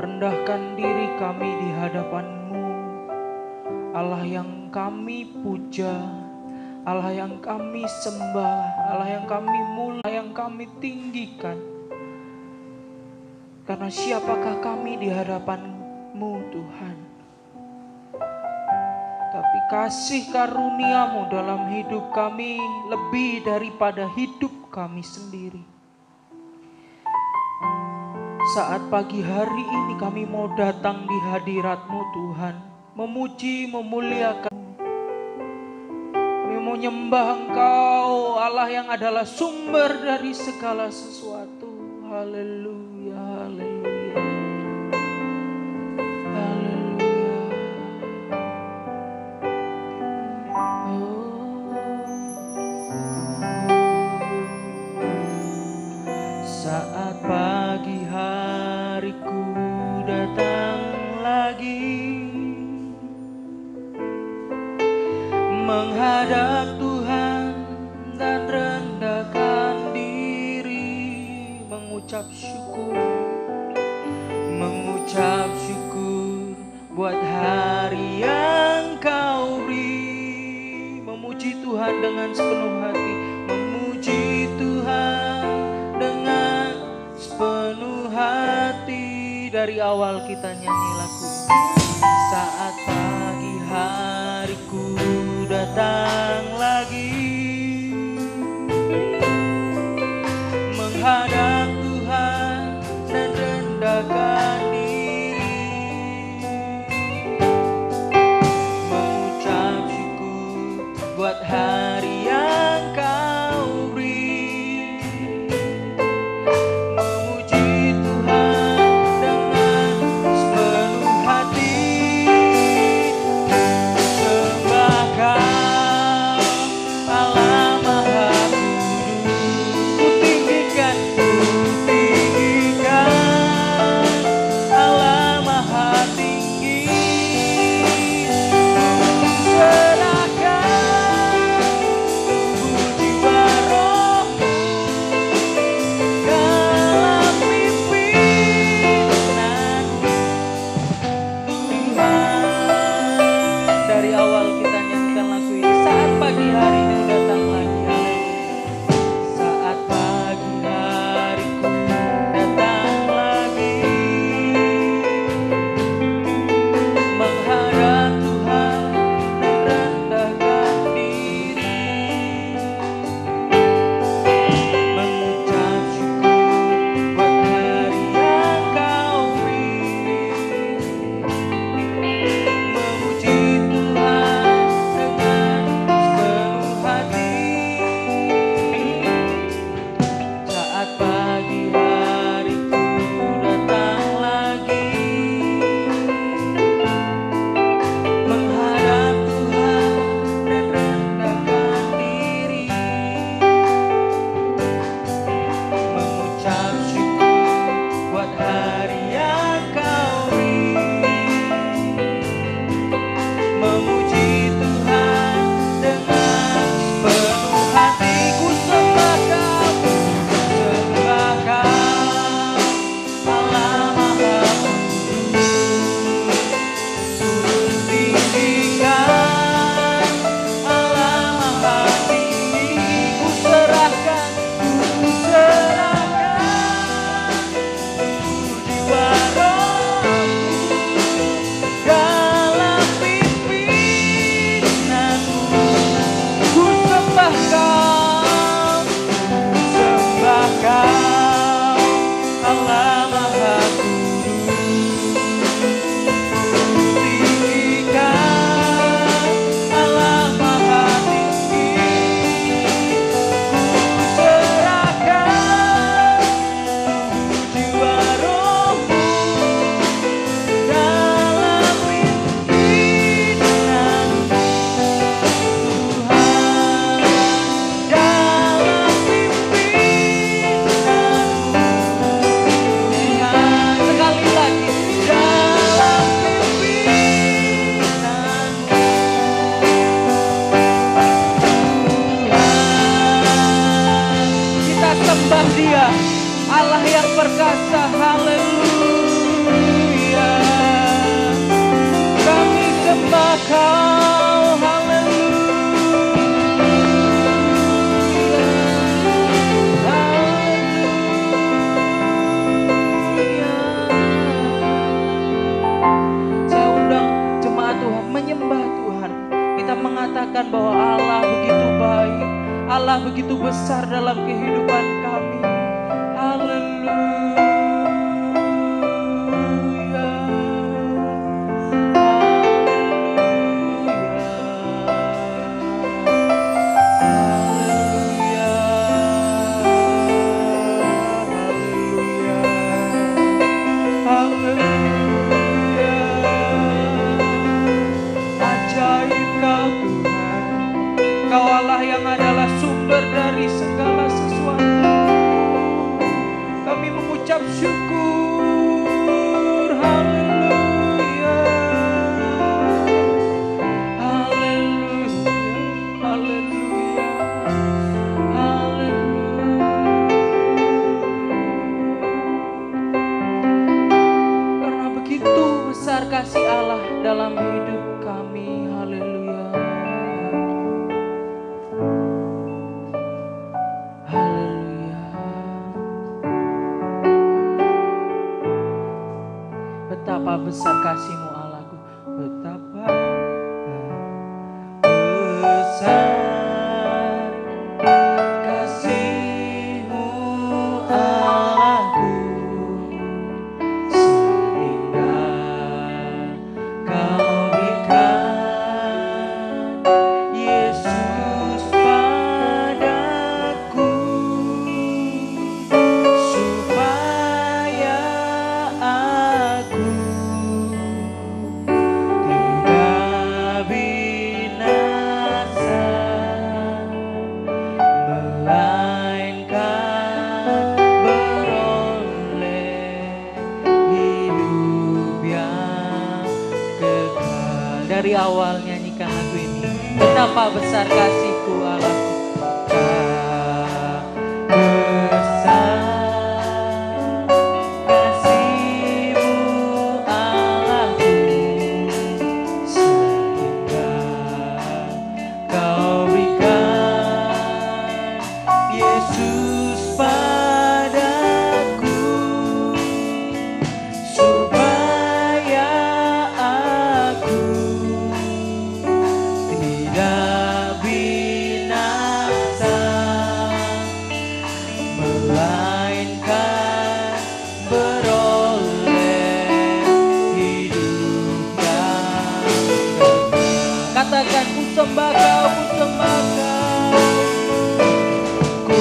merendahkan diri kami di hadapan-Mu. Allah yang kami puja, Allah yang kami sembah, Allah yang kami mulia, yang kami tinggikan. Karena siapakah kami di hadapan-Mu Tuhan? Tapi kasih karunia-Mu dalam hidup kami lebih daripada hidup kami sendiri. Saat pagi hari ini kami mau datang di hadirat-Mu Tuhan, memuji, memuliakan. Kami mau nyembah Engkau, Allah yang adalah sumber dari segala sesuatu. Haleluya, haleluya, haleluya. Saat pagi hariku datang lagi, menghadap Tuhan dan rendahkan diri, mengucap syukur buat hari yang Kau beri. Memuji Tuhan dengan sepenuh hati, memuji Tuhan dengan sepenuh hati. Dari awal kita nyanyi lagu ini. Saat pagi hariku datang lagi, menghadap Tuhan dan rendahkan diri, mengucap syukur buat hari yang Kau beri. Memuji Tuhan dengan sepenuh hati, sembah Kau Allah Maha Kudus. Ku tinggikan Allah Maha Tinggi. Serahkan tubuh jiwa rohku dalam pimpinanmu Tuhan. Dari awal kita nyanyikan lagu ini. Saat pagi hariku datang lagi. Haleluya. Saat pagi hariku datang lagi, menghadap Tuhan dan rendahkan diri, mengucap syukur buat hari yang Kau beri. Memuji Tuhan dengan sepenuh hati. Saat pagi hariku datang lagi, menghadap Tuhan dan rendahkan diri, mengucap syukur buat hari yang Kau beri. Memuji Tuhan dengan sepenuh hatiku, sembah Kau Allah Maha Kudus. Turun tinggikan Allah Maha Tinggi. Ku serahkan jiwa rohku dalam pimpinanmu. Ku sembah Kau Allah Maha Kudus. Tinggikan Allah Maha Tinggi. Ku serahkan jiwa rohku dalam pimpinanmu Tuhan, dalam pimpinanmu Tuhan. Sekali lagi, dalam pimpinanmu Tuhan. Kita sembah Dia, Allah yang perkasa. Haleluya. kita mengatakan bahwa Allah begitu baik, Allah begitu besar dalam kehidupan kami. Haleluya. Kau Allah yang adalah sumber dari segala sesuatu. Kami mengucap syukur. Haleluya. Haleluya. Haleluya. Haleluya. Karena begitu besar kasih Allah dalam hidup kami. Haleluya. Betapa besar kasih-Mu Allahku, betapa besar kasih-Mu Allahku, sehingga Kau berikan Yesus padaku, supaya aku tidak binasa, melainkan beroleh hidup yang kekal. Dari awal nyanyikan lagu ini. Betapa besar kasih-Ku Allahku. Katakan ku sembah Kau, ku sembah Kau, ku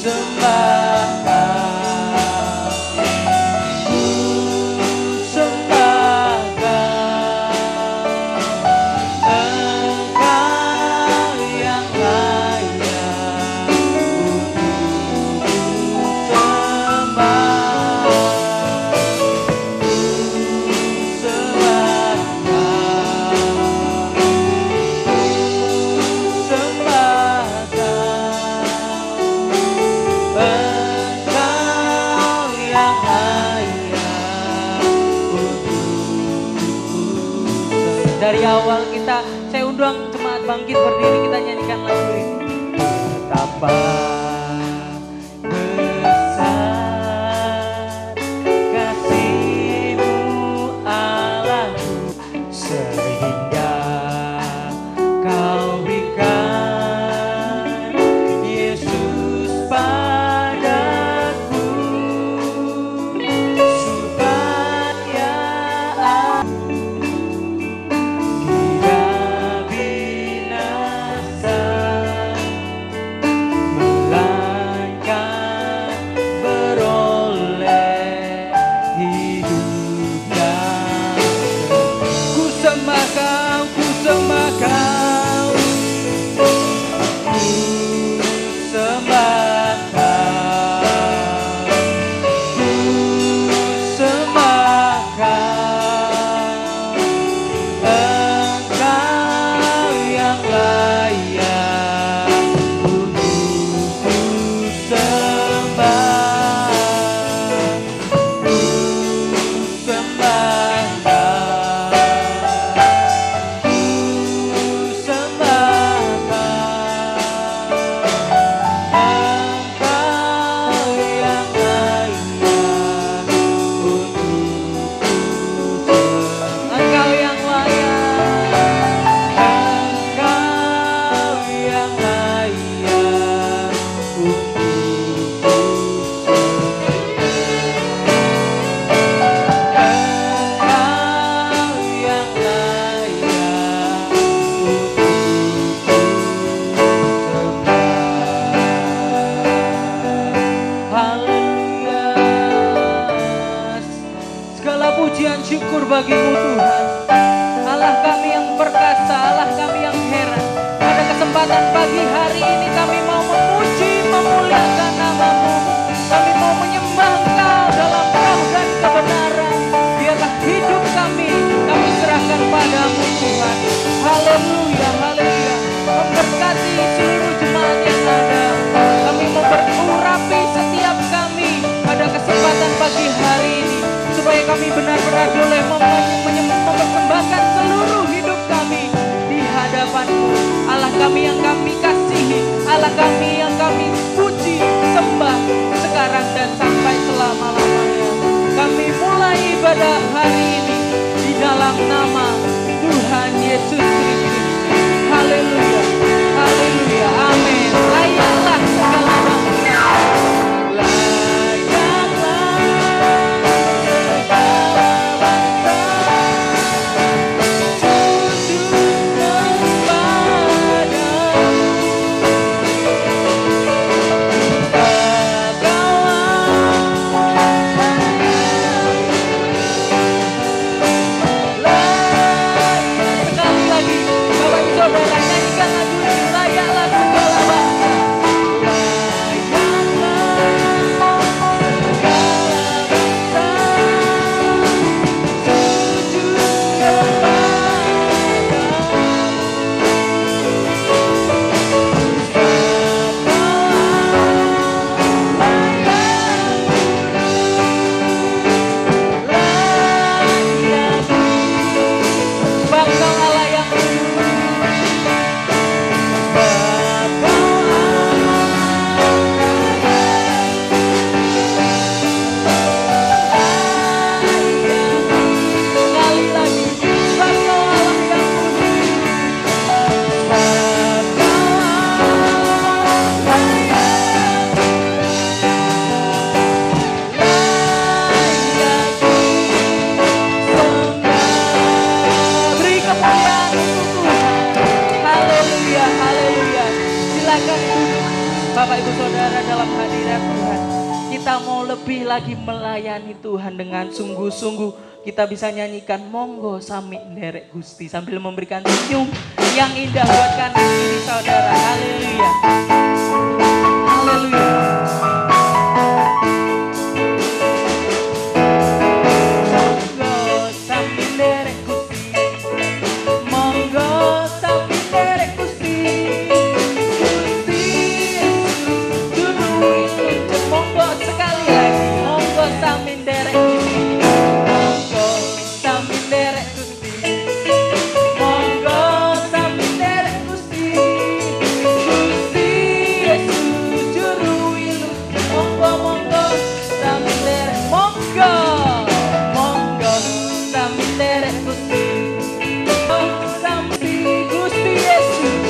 sembah Kau, ku sembah Kau, Engkau yang layak untuk ku sembah, ku sembah Dari awal saya undang jemaat bangkit berdiri, kita nyanyikan lagu ini. Betapa besar kasih-Mu Allahku, sehingga Kau berikan Yesus padaku, supaya tidak binasa, hadapan-Mu, Allah kami yang kami kasihi, Allah kami yang kami puji, sembah sekarang dan sampai selama-lamanya. Kami mulai ibadah hari ini di dalam nama Tuhan Yesus Kristus. Haleluya, haleluya, amin. Layaklah segala bangsa, layaklah segala bangsa tunduk kepadamu. Sekali lagi, Bapak Ibu Saudara, nyanyikan lagu ini. Layaklah segala bangsa, layaklah segala bangsa sujud Sebab Kau Allah yang sekali lagi, sebab Kau Allah yang beri kemuliaan untuk Tuhan. Haleluya, haleluya. Silakan duduk Bapak Ibu Saudara dalam hadirat Tuhan. Kita mau lebih lagi melayani Tuhan dengan sungguh-sungguh. Kita bisa nyanyikan monggo sami nderek Gusti sambil memberikan senyum yang indah buat kanan kiri saudara. Haleluya. Haleluya. Monggo sami nderek Gusti. Monggo sami nderek Gusti. Gusti Yesus juru itu. Monggo sekali lagi. Monggo sami nderek Gusti. Monggo sami nderek Gusti. Monggo sami nderek Gusti. Gusti Yesus juru ilu. Monggo monggo sami nderek. Monggo monggo sami nderek Gusti. Monggo sami Gusti Yesus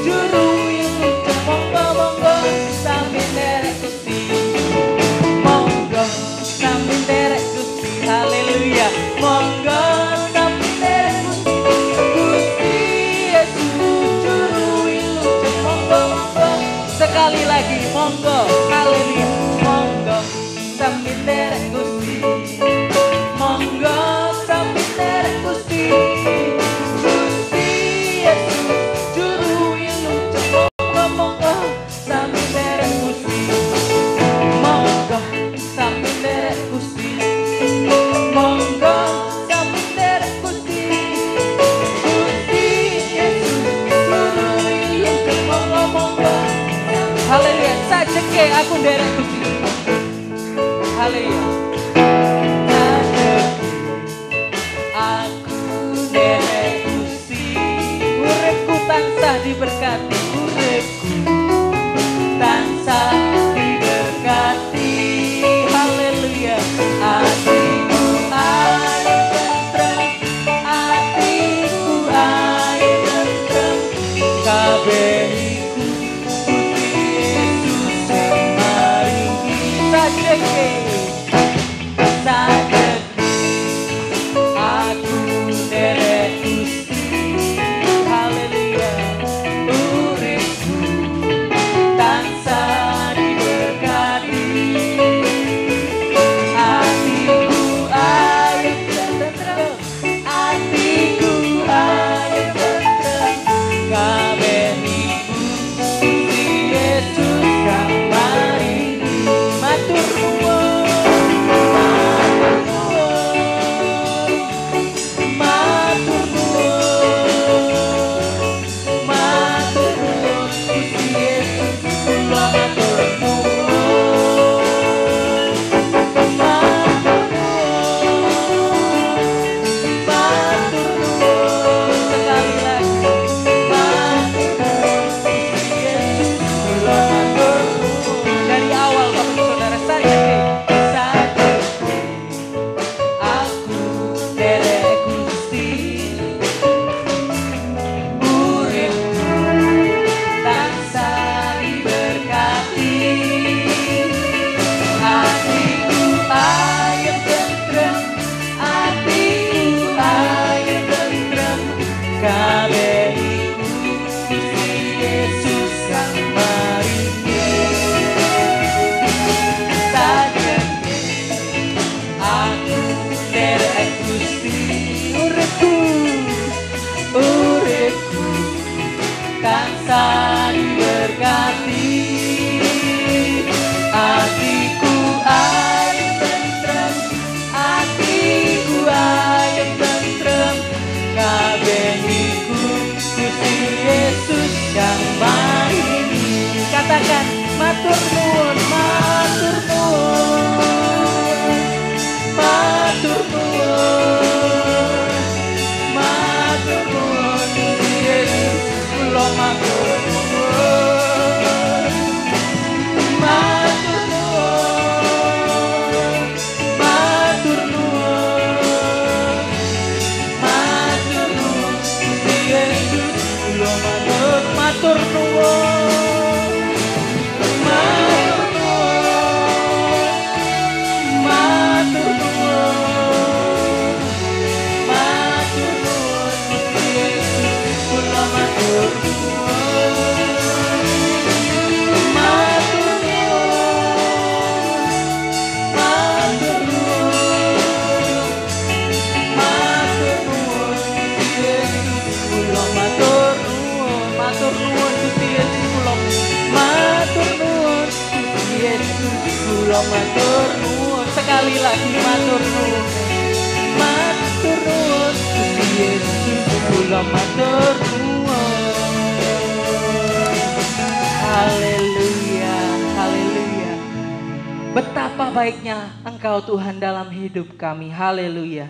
juru ilu. Monggo monggo sami nderek Gusti. Monggo sami nderek Gusti. Haleluya. Monggo sami nderek Gusti. Gusti Yesus juru ilu. Monggo monggo sekali lagi. Monggo. Haleluya. Monggo sami nderek Gusti. Monggo sami nderek Gusti. Gusti Yesus juru ilu. Monggo monggo sami nderek Gusti. Monggo sami nderek Gusti. Monggo sami nderek Gusti. Gusti Yesus juru ilu. Monggo monggo. Haleluya. Sajeke aku nderek Gusti. Haleluya. Aku nderek Gusti. Uripku tansah diberkati. Uripku tansah diberkati. Haleluya. Hatiku air tentrem. Hatiku air tentrem. Kabehiku Gusti Yesus semaringi. Sajeke sajeke aku nderek Gusti. Haleluya. Matur nuwun, sekali lagi matur nuwun. Matur nuwun Gusti Yesus, kula matur nuwun. Haleluya, haleluya. Betapa baiknya Engkau Tuhan dalam hidup kami. Haleluya.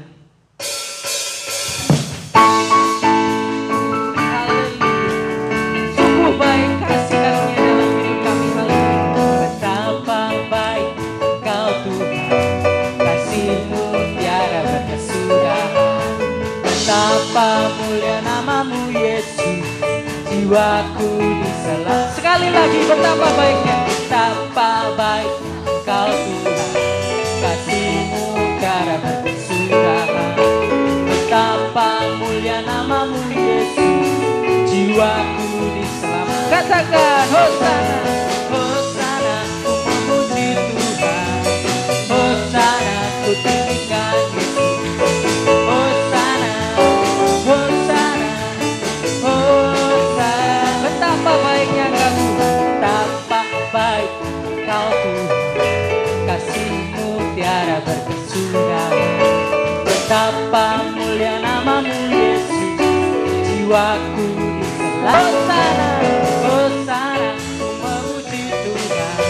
Sungguh baik kasih karunia dalam hidup kami. Haleluya. Betapa baik Engkau Tuhan, kasih-Mu tiada berkesudahan. Betapa mulia nama-Mu Yesus, jiwaku diselamatkan. Sekali lagi, betapa baiknya, betapa baik Engkau Tuhan, kasih-Mu tiada berkesudahan. Betapa mulia nama-Mu Yesus, jiwaku diselamatkan. Katakan Hosana, Hosana, ku memuji Tuhan. Hosana, ku tinggikan Yesus. Hosana, Hosana, Hosana. Betapa baiknya Engkau Tuhan, betapa baik Engkau Tuhan, kasih-Mu tiada berkesudahan. Betapa mulia nama-Mu Yesus, jiwaku diselamatkan. Hosana, ku memuji Tuhan.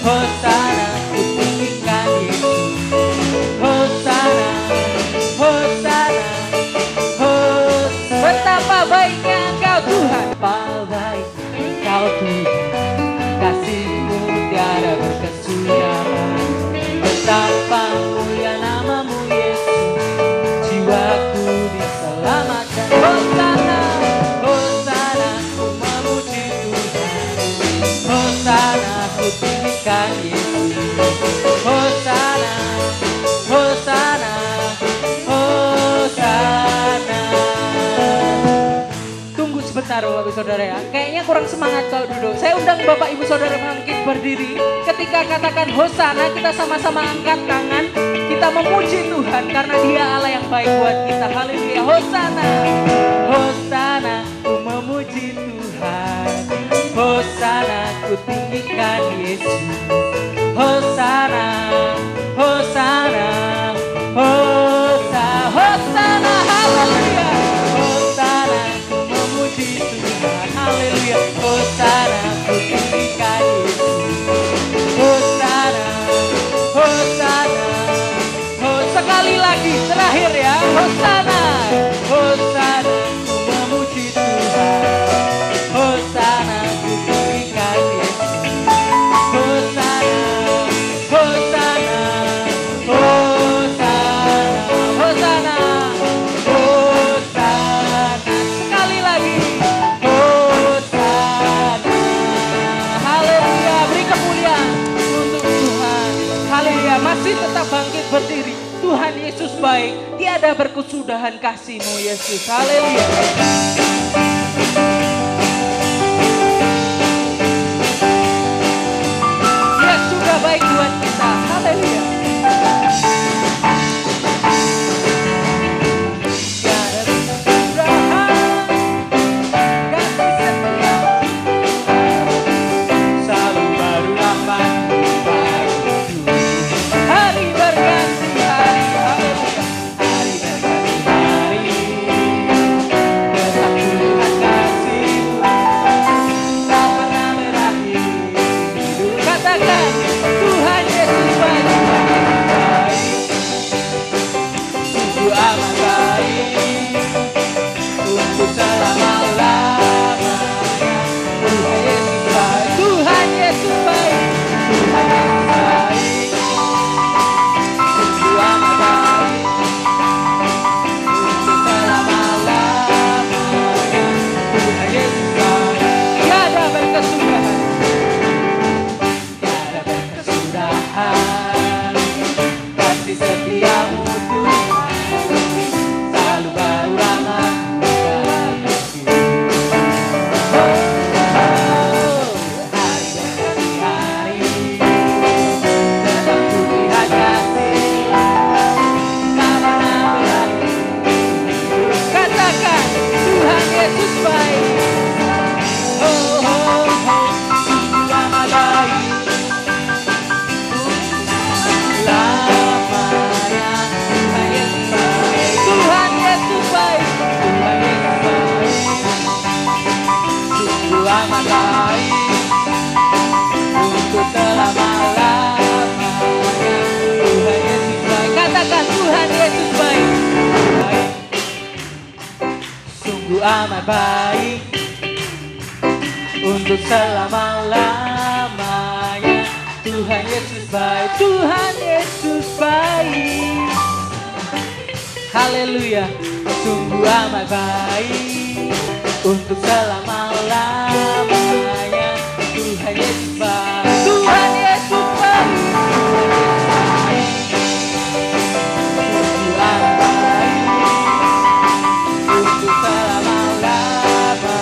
Hosana, ku tinggikan Yesus. Hosana, Hosana, Hosana. Betapa baiknya Engkau Tuhan, betapa baik Engkau Tuhan, kasih-Mu tiada berkesudahan. Betapa mulia nama-Mu Yesus, jiwaku diselamatkan. Hosana, Hosana, ku memuji Tuhan. Hosana, ku tinggikan Yesus. Hosana, Hosana, Hosana. Tunggu sebentar Bapak Ibu Saudara ya. Kayaknya kurang semangat kalau duduk. Saya undang Bapak Ibu Saudara bangkit berdiri. Ketika katakan Hosana, kita sama-sama angkat tangan. Kita memuji Tuhan karena Dia Allah yang baik buat kita. Haleluya. Hosana, Hosana, ku memuji Tuhan. Hosana, ku tinggikan Yesus. Hosana, Hosana, Hosana, Hosana, haleluya. Hosana, ku memuji Tuhan. Haleluya. Hosana, ku tinggikan Yesus. Hosana, Hosana, sekali lagi terakhir ya. Hosana, Hosana, ku memuji Tuhan. Hosana, ku tinggikan Yesus. Hosana, Hosana, Hosana, Hosana, Hosana. Sekali lagi. Hosana. Haleluya. Beri kemuliaan untuk Tuhan. Haleluya. Masih tetap bangkit berdiri. Tuhan Yesus baik, tiada berkesudahan kasih-Mu Yesus. Haleluya. Dia sudah baik buat kita. Haleluya. Tiada berkesudahan, kasih setia, selalu baru aman, baru hari berganti hari. Haleluya. Hari berganti hari, amat baik untuk selama-lamanya. Tuhan Yesus baik. Katakan Tuhan Yesus baik. Baik. Sungguh amat baik untuk selama-lamanya. Tuhan Yesus baik. Tuhan Yesus baik. Haleluya. Sungguh amat baik untuk selama-lamanya. Tuhan Yesus baik. Tuhan Yesus baik. Sungguh amat baik untuk selama-lamanya.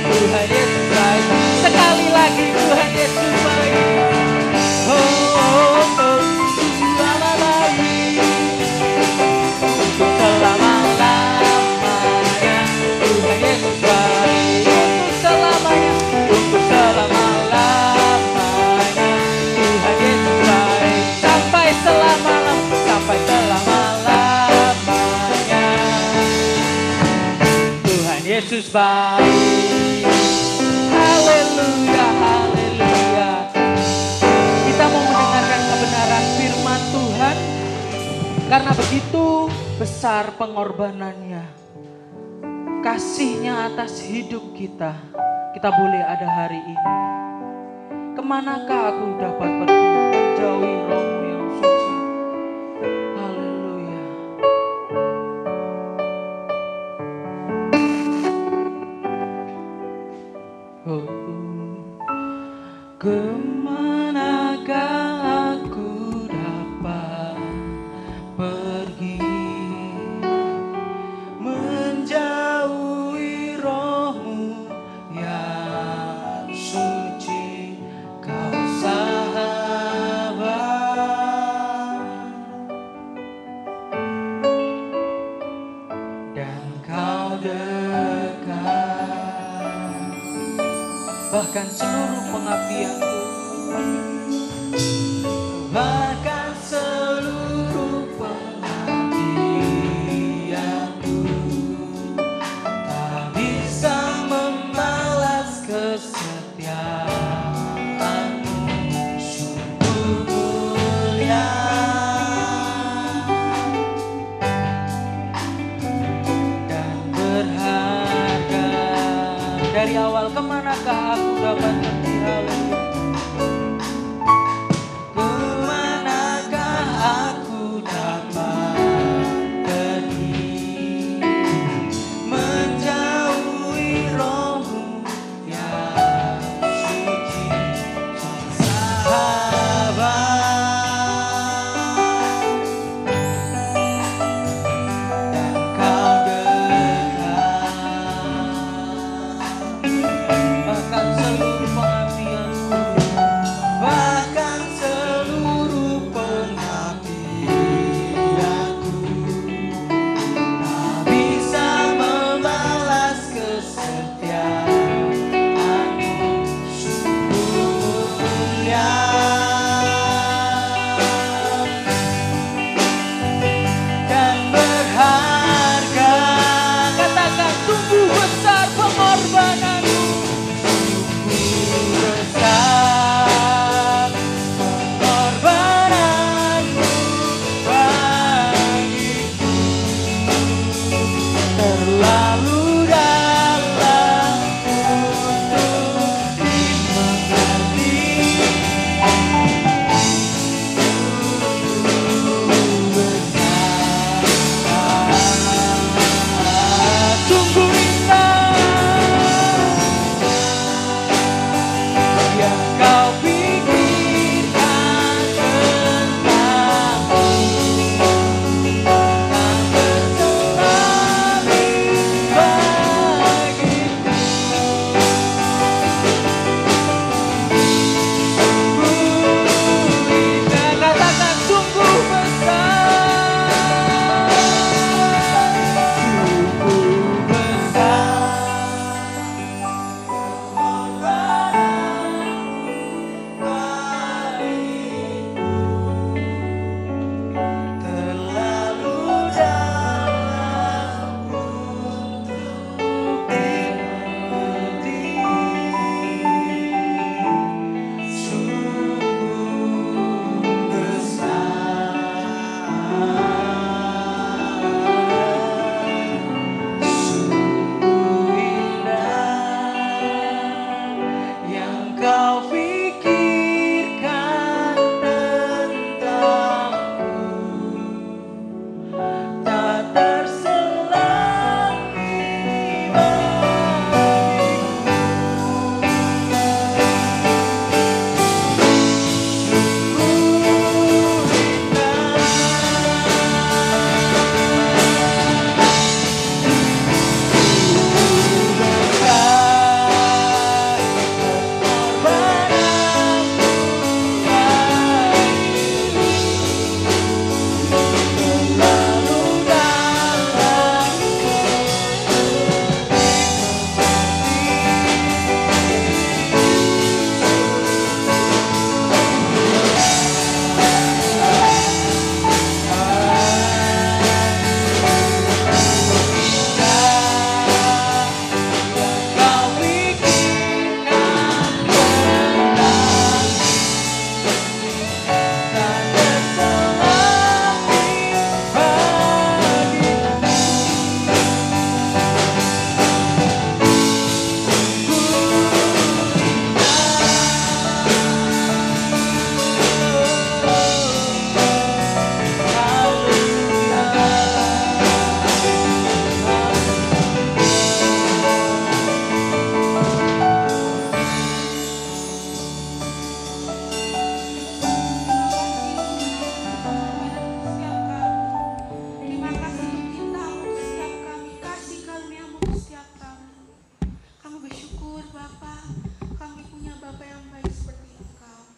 Tuhan Yesus baik. Sekali lagi Tuhan Yesus baik. Sungguh amat baik untuk selama-lamanya. Tuhan Yesus baik untuk selamanya, untuk selama-lamanya. Tuhan Yesus baik sampai selama-lamanya, sampai selama-lamanya. Tuhan Yesus baik. Haleluya, haleluya. Kita mau mendengarkan kebenaran firman Tuhan. Karena begitu besar pengorbanannya, kasihnya atas hidup kita, kita boleh ada hari ini. Kemanakah aku dapat pergi menjauhi rohmu yang suci? Haleluya. Oh, kemanakah aku dapat pergi menjauhi rohmu yang suci, kau sahabat dan kau dekat, bahkan seluruh pengabdianku, bahkan seluruh pengabdianku tak bisa membalas kesetiaanmu. Sungguh mulia dan berharga. Dari awal kemanakah aku dapat pergi? Haleluya. Kemanakah aku dapat pergi menjauhi rohmu yang suci, sahabat dan kau dekat, bahkan seluruh pengabdianku, Bapa, kami punya Bapa yang baik seperti Engkau.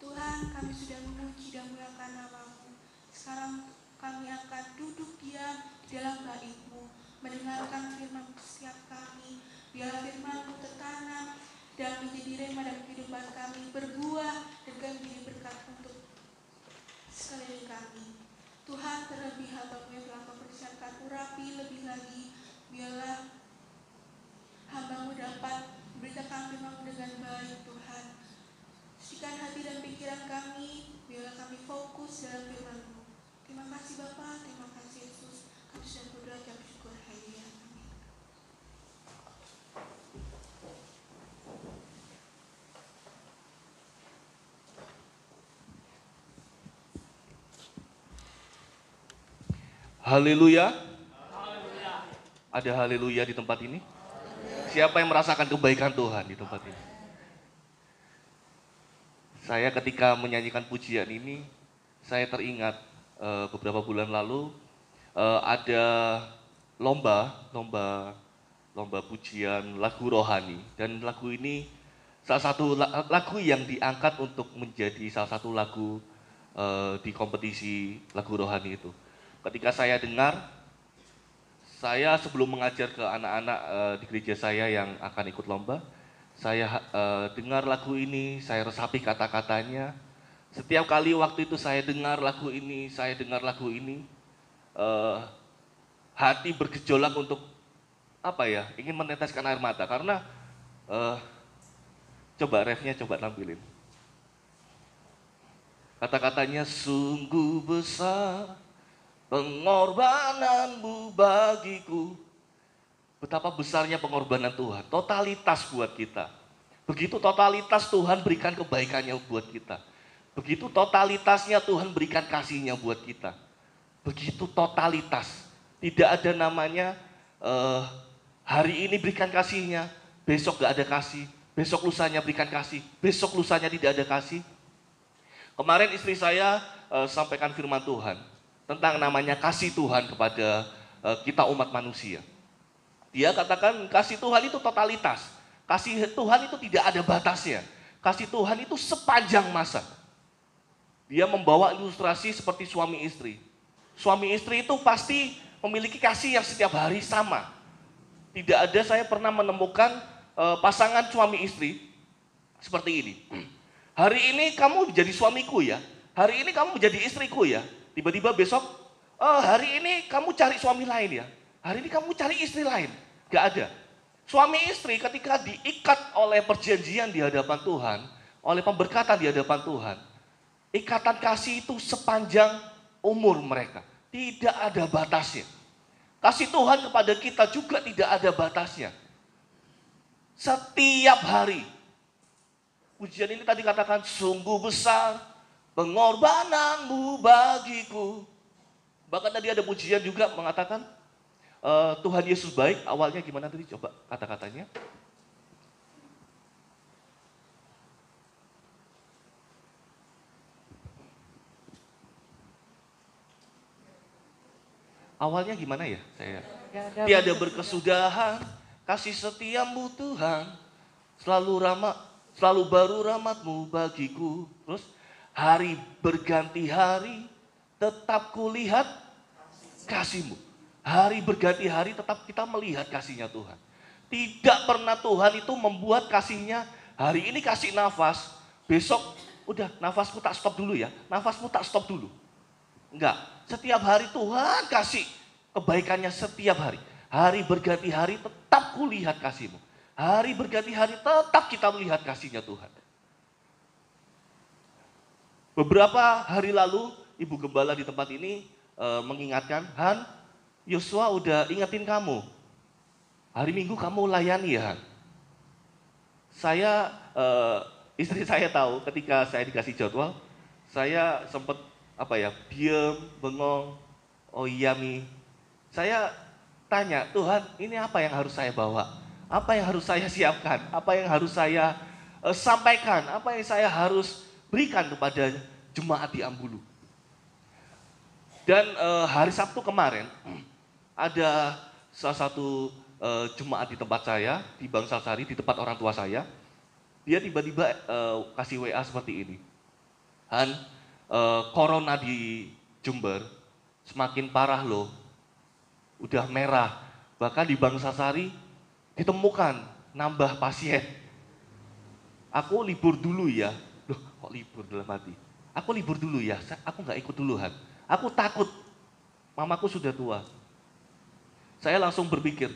Tuhan, kami sudah memuji dan memuliakan nama-Mu. Sekarang kami akan duduk diam di dalam bait-Mu, mendengarkan firman setiap kami. Biarlah firman-Mu tertanam dan menjadi rema dalam kehidupan kami, berbuah dan kami menjadi berkat untuk sekeliling kami. Tuhan, terlebih hamba-Mu yang telah mempersiapkan urapi lebih lagi, biarlah hamba-Mu dapat memberitakan firman-Mu dengan baik. Tuhan, sucikan hati dan pikiran kami, biarlah kami fokus dalam firman-Mu. Terima kasih Bapa, terima kasih Yesus. Kami sudah berdoa dan bersyukur. Haleluya. Amin. Haleluya. Ada haleluya di tempat ini? Siapa yang merasakan kebaikan Tuhan di tempat ini? Saya ketika menyanyikan pujian ini, saya teringat beberapa bulan lalu ada lomba pujian lagu rohani, dan lagu ini salah satu lagu yang diangkat untuk menjadi salah satu lagu di kompetisi lagu rohani itu. Ketika saya dengar, saya sebelum mengajar ke anak-anak di gereja saya yang akan ikut lomba, saya dengar lagu ini, saya resapi kata-katanya. Setiap kali waktu itu saya dengar lagu ini, hati bergejolak untuk ingin meneteskan air mata, karena coba refnya coba tampilin. Kata-katanya, sungguh besar pengorbananmu bagiku. Betapa besarnya pengorbanan Tuhan, totalitas buat kita. Begitu totalitas Tuhan berikan kebaikannya buat kita. Begitu totalitasnya Tuhan berikan kasihnya buat kita. Begitu totalitas. Tidak ada namanya hari ini berikan kasihnya, besok gak ada kasih. Besok lusanya berikan kasih, besok lusanya tidak ada kasih. Kemarin istri saya sampaikan firman Tuhan tentang namanya kasih Tuhan kepada kita umat manusia. Dia katakan kasih Tuhan itu totalitas. Kasih Tuhan itu tidak ada batasnya. Kasih Tuhan itu sepanjang masa. Dia membawa ilustrasi seperti suami istri. Suami istri itu pasti memiliki kasih yang setiap hari sama. Tidak ada saya pernah menemukan pasangan suami istri seperti ini. Hari ini kamu menjadi suamiku ya. Hari ini kamu menjadi istriku ya. Tiba-tiba besok, hari ini kamu cari suami lain ya. Hari ini kamu cari istri lain. Gak ada. Suami istri ketika diikat oleh perjanjian di hadapan Tuhan, oleh pemberkatan di hadapan Tuhan, ikatan kasih itu sepanjang umur mereka. Tidak ada batasnya. Kasih Tuhan kepada kita juga tidak ada batasnya. Setiap hari. Pujian ini tadi katakan, sungguh besar pengorbananmu bagiku. Bahkan tadi ada pujian juga mengatakan Tuhan Yesus baik. Awalnya gimana tadi? Coba kata-katanya. Awalnya gimana ya? Tiada berkesudahan kasih setiamu Tuhan, selalu baru rahmatmu bagiku. Terus hari berganti hari tetap kulihat kasihmu. Hari berganti hari tetap kita melihat kasihnya Tuhan. Tidak pernah Tuhan itu membuat kasihnya, hari ini kasih nafas, besok udah nafasku tak stop dulu ya, nafasmu tak stop dulu. Enggak, setiap hari Tuhan kasih kebaikannya setiap hari. Hari berganti hari tetap kulihat kasihmu. Hari berganti hari tetap kita melihat kasihnya Tuhan. Beberapa hari lalu, Ibu Gembala di tempat ini mengingatkan, Han, Yosua udah ingetin kamu. Hari Minggu kamu layani ya, Han. Istri saya tahu ketika saya dikasih jadwal, saya sempat diam, bengong. Oh iya Mi. Saya tanya, Tuhan ini apa yang harus saya bawa? Apa yang harus saya siapkan? Apa yang harus saya sampaikan? Apa yang saya harus berikan kepada jemaat di Ambulu? Dan hari Sabtu kemarin ada salah satu jemaat di tempat saya, di Bangsal Sari, di tempat orang tua saya. Dia tiba-tiba kasih WA seperti ini. Han, corona di Jember semakin parah loh. Udah merah. Bahkan di Bangsal Sari ditemukan nambah pasien. Aku libur dulu ya. Loh, kok libur dalam hati? Aku libur dulu ya, aku nggak ikut dulu Han. Aku takut, mamaku sudah tua. Saya langsung berpikir,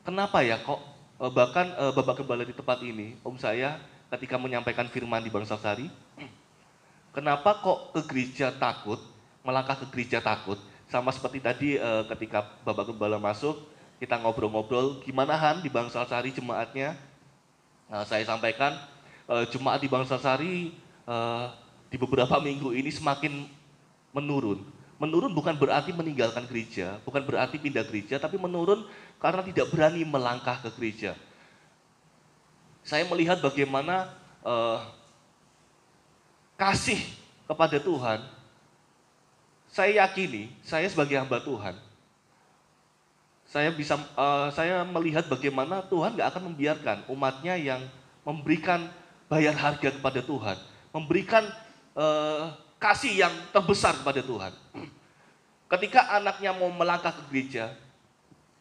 kenapa ya kok bahkan Bapak Gembala di tempat ini, Om saya ketika menyampaikan firman di Bangsal Sari, kenapa kok ke gereja takut, melangkah ke gereja takut, sama seperti tadi ketika Bapak Gembala masuk, kita ngobrol-ngobrol, gimana Han di Bangsal Sari jemaatnya? Saya sampaikan, jemaat di Bangsal Sari di beberapa minggu ini semakin menurun. Menurun bukan berarti meninggalkan gereja, bukan berarti pindah gereja, tapi menurun karena tidak berani melangkah ke gereja. Saya melihat bagaimana kasih kepada Tuhan. Saya yakini, saya sebagai hamba Tuhan, saya melihat bagaimana Tuhan gak akan membiarkan umatnya yang memberikan bayar harga kepada Tuhan, memberikan kasih yang terbesar kepada Tuhan. Ketika anaknya mau melangkah ke gereja,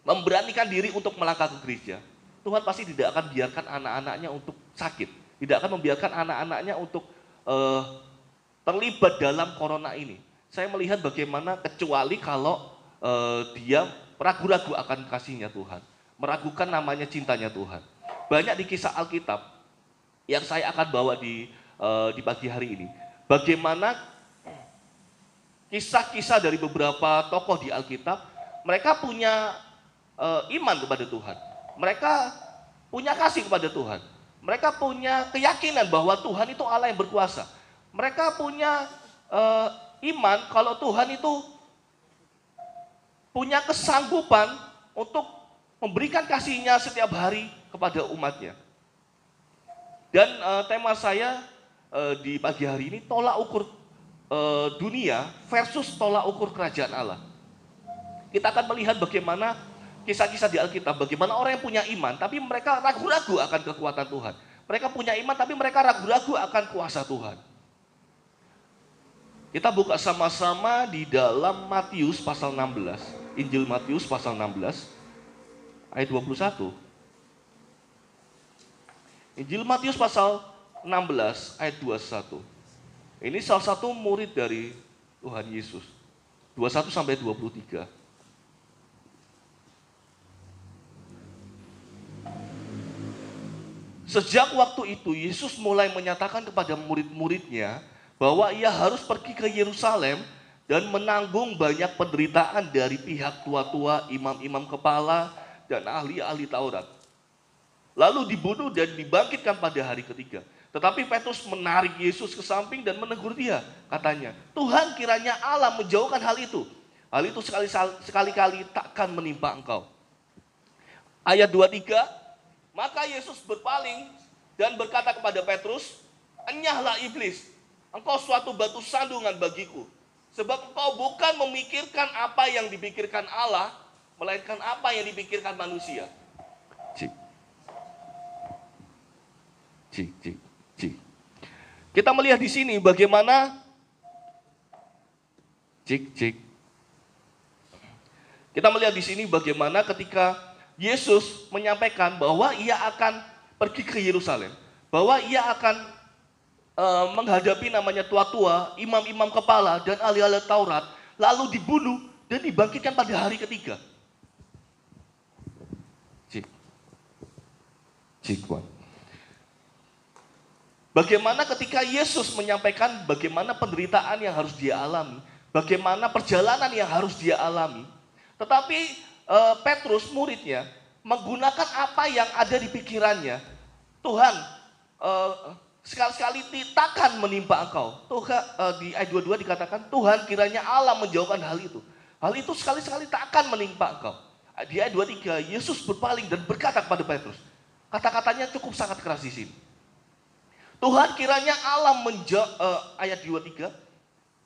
memberanikan diri untuk melangkah ke gereja, Tuhan pasti tidak akan biarkan anak-anaknya untuk sakit, tidak akan membiarkan anak-anaknya untuk terlibat dalam corona ini. Saya melihat bagaimana kecuali kalau dia ragu-ragu akan kasihnya Tuhan, meragukan namanya cintanya Tuhan. Banyak di kisah Alkitab yang saya akan bawa di pagi hari ini. Bagaimana kisah-kisah dari beberapa tokoh di Alkitab, mereka punya iman kepada Tuhan. Mereka punya kasih kepada Tuhan. Mereka punya keyakinan bahwa Tuhan itu Allah yang berkuasa. Mereka punya iman kalau Tuhan itu punya kesanggupan untuk memberikan kasih-Nya setiap hari kepada umatnya. Dan tema saya di pagi hari ini tolak ukur dunia versus tolak ukur kerajaan Allah. Kita akan melihat bagaimana kisah-kisah di Alkitab, bagaimana orang yang punya iman tapi mereka ragu-ragu akan kekuatan Tuhan. Mereka punya iman tapi mereka ragu-ragu akan kuasa Tuhan. Kita buka sama-sama di dalam Matius pasal 16, Injil Matius pasal 16 ayat 21. Injil Matius pasal 16 ayat 21. Ini salah satu murid dari Tuhan Yesus. 21 sampai 23. Sejak waktu itu Yesus mulai menyatakan kepada murid-muridnya bahwa ia harus pergi ke Yerusalem dan menanggung banyak penderitaan dari pihak tua-tua, imam-imam kepala, dan ahli-ahli Taurat. Lalu dibunuh dan dibangkitkan pada hari ketiga. Tetapi Petrus menarik Yesus ke samping dan menegur dia. Katanya, Tuhan kiranya Allah menjauhkan hal itu. Hal itu sekali-kali takkan menimpa engkau. Ayat 23, maka Yesus berpaling dan berkata kepada Petrus, enyahlah iblis, engkau suatu batu sandungan bagiku. Sebab engkau bukan memikirkan apa yang dipikirkan Allah, melainkan apa yang dipikirkan manusia. Cik. Kita melihat di sini bagaimana Kita melihat di sini bagaimana ketika Yesus menyampaikan bahwa ia akan pergi ke Yerusalem, bahwa ia akan menghadapi namanya tua-tua, imam-imam kepala dan ahli-ahli Taurat, lalu dibunuh dan dibangkitkan pada hari ketiga. Bagaimana ketika Yesus menyampaikan bagaimana penderitaan yang harus dia alami, bagaimana perjalanan yang harus dia alami, tetapi Petrus muridnya menggunakan apa yang ada di pikirannya. Tuhan, sekali-sekali takkan menimpa engkau. Tuhan, di ayat 22 dikatakan, Tuhan kiranya Allah menjauhkan hal itu. Hal itu sekali-sekali takkan menimpa engkau. Di ayat 23, Yesus berpaling dan berkata kepada Petrus. Kata-katanya cukup sangat keras di sini. Tuhan kiranya Allah ayat 23,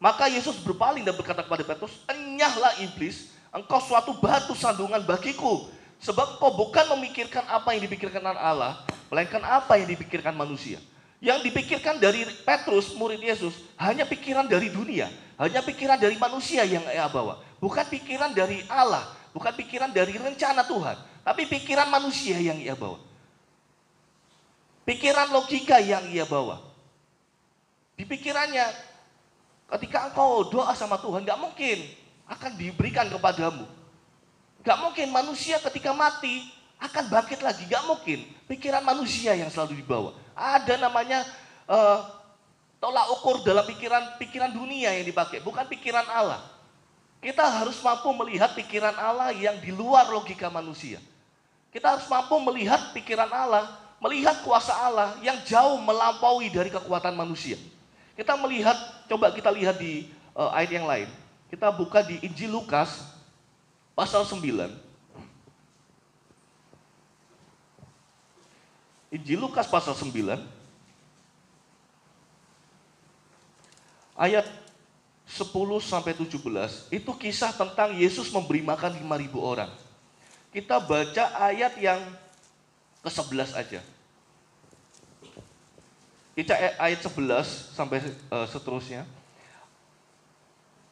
maka Yesus berpaling dan berkata kepada Petrus, enyahlah iblis, engkau suatu batu sandungan bagiku, Sebab engkau bukan memikirkan apa yang dipikirkan Allah, melainkan apa yang dipikirkan manusia. Yang dipikirkan dari Petrus, murid Yesus, hanya pikiran dari dunia, hanya pikiran dari manusia yang ia bawa. Bukan pikiran dari Allah, bukan pikiran dari rencana Tuhan, tapi pikiran manusia yang ia bawa. Pikiran logika yang ia bawa. Di pikirannya, ketika engkau doa sama Tuhan, gak mungkin akan diberikan kepadamu. Gak mungkin manusia ketika mati akan bangkit lagi, gak mungkin. Pikiran manusia yang selalu dibawa. Ada namanya tolak ukur dalam pikiran dunia yang dipakai, bukan pikiran Allah. Kita harus mampu melihat pikiran Allah yang di luar logika manusia. Kita harus mampu melihat pikiran Allah, melihat kuasa Allah yang jauh melampaui dari kekuatan manusia. Kita melihat, coba kita lihat di ayat yang lain. Kita buka di Injil Lukas pasal 9. Injil Lukas pasal 9 ayat 10 sampai 17 itu kisah tentang Yesus memberi makan 5.000 orang. Kita baca ayat yang ke-11 aja. Kita ayat 11 sampai seterusnya.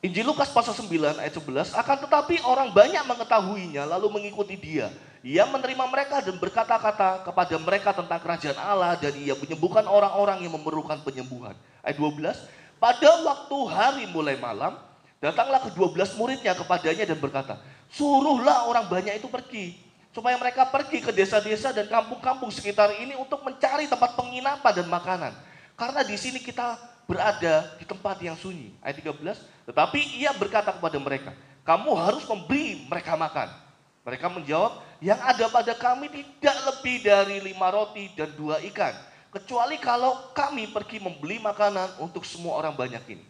Injil Lukas pasal 9 ayat 11, akan tetapi orang banyak mengetahuinya lalu mengikuti dia. Ia menerima mereka dan berkata-kata kepada mereka tentang kerajaan Allah dan ia menyembuhkan orang-orang yang memerlukan penyembuhan. Ayat 12, pada waktu hari mulai malam, datanglah ke-12 muridnya kepadanya dan berkata, suruhlah orang banyak itu pergi, supaya mereka pergi ke desa-desa dan kampung-kampung sekitar ini untuk mencari tempat penginapan dan makanan. Karena di sini kita berada di tempat yang sunyi. Ayat 13, tetapi ia berkata kepada mereka, kamu harus memberi mereka makan. Mereka menjawab, yang ada pada kami tidak lebih dari 5 roti dan 2 ikan. Kecuali kalau kami pergi membeli makanan untuk semua orang banyak ini.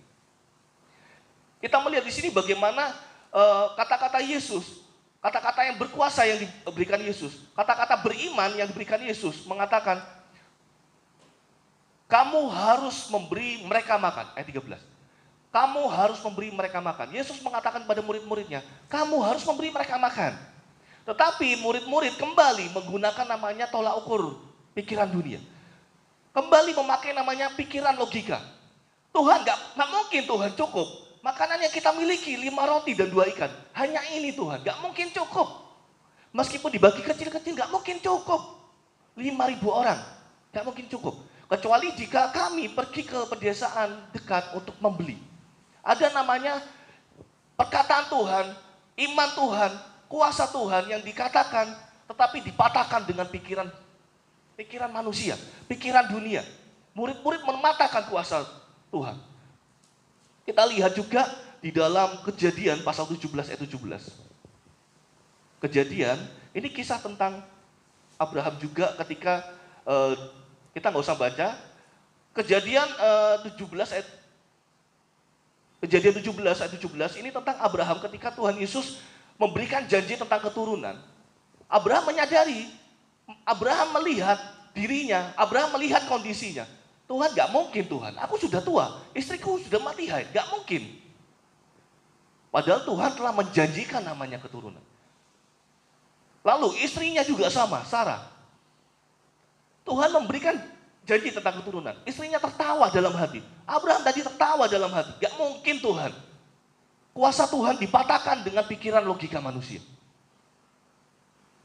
Kita melihat di sini bagaimana kata-kata Yesus, kata-kata yang berkuasa yang diberikan Yesus, kata-kata beriman yang diberikan Yesus mengatakan, kamu harus memberi mereka makan. Ayat 13. Kamu harus memberi mereka makan. Yesus mengatakan pada murid-muridnya, kamu harus memberi mereka makan. Tetapi murid-murid kembali menggunakan namanya tolak ukur pikiran dunia. Kembali memakai namanya pikiran logika. Tuhan gak mungkin Tuhan cukup. Makanan yang kita miliki 5 roti dan 2 ikan. Hanya ini Tuhan, gak mungkin cukup. Meskipun dibagi kecil-kecil gak mungkin cukup. 5.000 orang, gak mungkin cukup. Kecuali jika kami pergi ke pedesaan dekat untuk membeli. Ada namanya perkataan Tuhan, iman Tuhan, kuasa Tuhan yang dikatakan tetapi dipatahkan dengan pikiran manusia, pikiran dunia. Murid-murid mematahkan kuasa Tuhan. Kita lihat juga di dalam Kejadian pasal 17 ayat 17. Kejadian, ini kisah tentang Abraham juga ketika kita nggak usah baca. Kejadian 17 ayat Kejadian 17 ayat 17 ini tentang Abraham ketika Tuhan Yesus memberikan janji tentang keturunan. Abraham menyadari, Abraham melihat dirinya, Abraham melihat kondisinya. Tuhan, gak mungkin Tuhan, aku sudah tua, istriku sudah mati haid, gak mungkin. Padahal Tuhan telah menjanjikan namanya keturunan. Lalu istrinya juga sama, Sarah. Tuhan memberikan janji tentang keturunan. Istrinya tertawa dalam hati. Abraham tadi tertawa dalam hati, gak mungkin Tuhan. Kuasa Tuhan dipatahkan dengan pikiran logika manusia.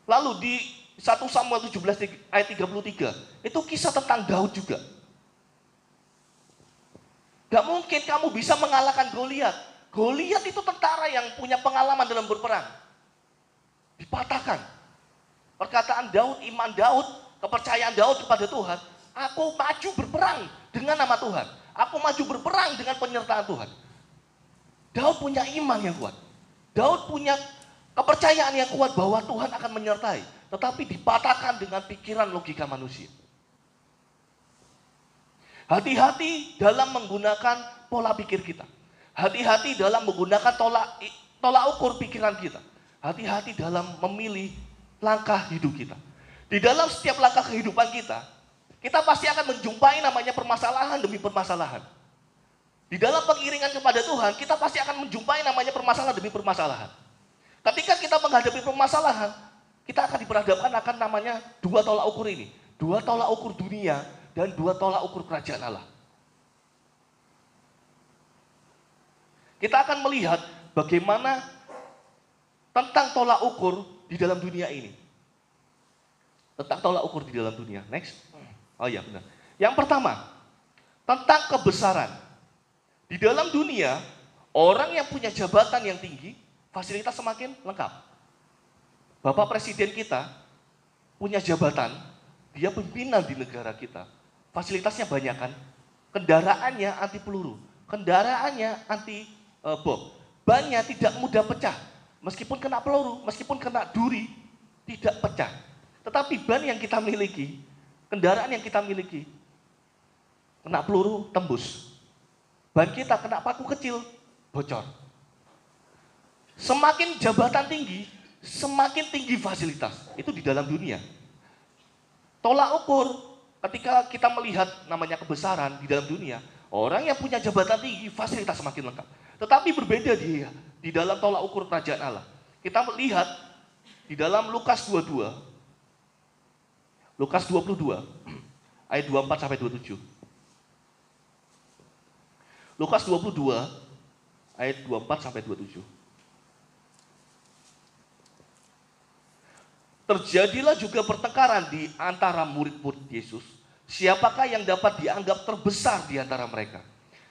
Lalu di 1 Samuel 17 ayat 33, itu kisah tentang Daud juga. Gak mungkin kamu bisa mengalahkan Goliat. Goliat itu tentara yang punya pengalaman dalam berperang. Dipatahkan. Perkataan Daud, iman Daud, kepercayaan Daud kepada Tuhan. Aku maju berperang dengan nama Tuhan. Aku maju berperang dengan penyertaan Tuhan. Daud punya iman yang kuat. Daud punya kepercayaan yang kuat bahwa Tuhan akan menyertai. Tetapi dipatahkan dengan pikiran logika manusia. Hati-hati dalam menggunakan pola pikir kita. Hati-hati dalam menggunakan tolak ukur pikiran kita. Hati-hati dalam memilih langkah hidup kita. Di dalam setiap langkah kehidupan kita pasti akan menjumpai namanya permasalahan demi permasalahan. Di dalam pengiringan kepada Tuhan, kita pasti akan menjumpai namanya permasalahan demi permasalahan. Ketika kita menghadapi permasalahan, Kita akan diperhadapkan akan namanya dua tolak ukur ini. Dua tolak ukur dunia dan dua tolak ukur kerajaan Allah. Kita akan melihat bagaimana tentang tolak ukur di dalam dunia ini. Tentang tolak ukur di dalam dunia. Next. Oh iya benar. Yang pertama, tentang kebesaran. Di dalam dunia, orang yang punya jabatan yang tinggi, fasilitas semakin lengkap. Bapak Presiden kita punya jabatan, dia pimpinan di negara kita. Fasilitasnya banyak kan? Kendaraannya anti peluru, kendaraannya anti bom. Bannya tidak mudah pecah. Meskipun kena peluru, meskipun kena duri, tidak pecah. Tetapi ban yang kita miliki, kendaraan yang kita miliki, kena peluru tembus. Ban kita kena paku kecil, bocor. Semakin jabatan tinggi, semakin tinggi fasilitas. Itu di dalam dunia. Tolak ukur ketika kita melihat namanya kebesaran di dalam dunia, orang yang punya jabatan tinggi, fasilitas semakin lengkap. Tetapi berbeda di dalam tolak ukur kerajaan Allah. Kita melihat di dalam Lukas 22, Lukas 22, ayat 24 sampai 27. Lukas 22, ayat 24 sampai 27. Terjadilah juga pertengkaran di antara murid-murid Yesus. Siapakah yang dapat dianggap terbesar di antara mereka?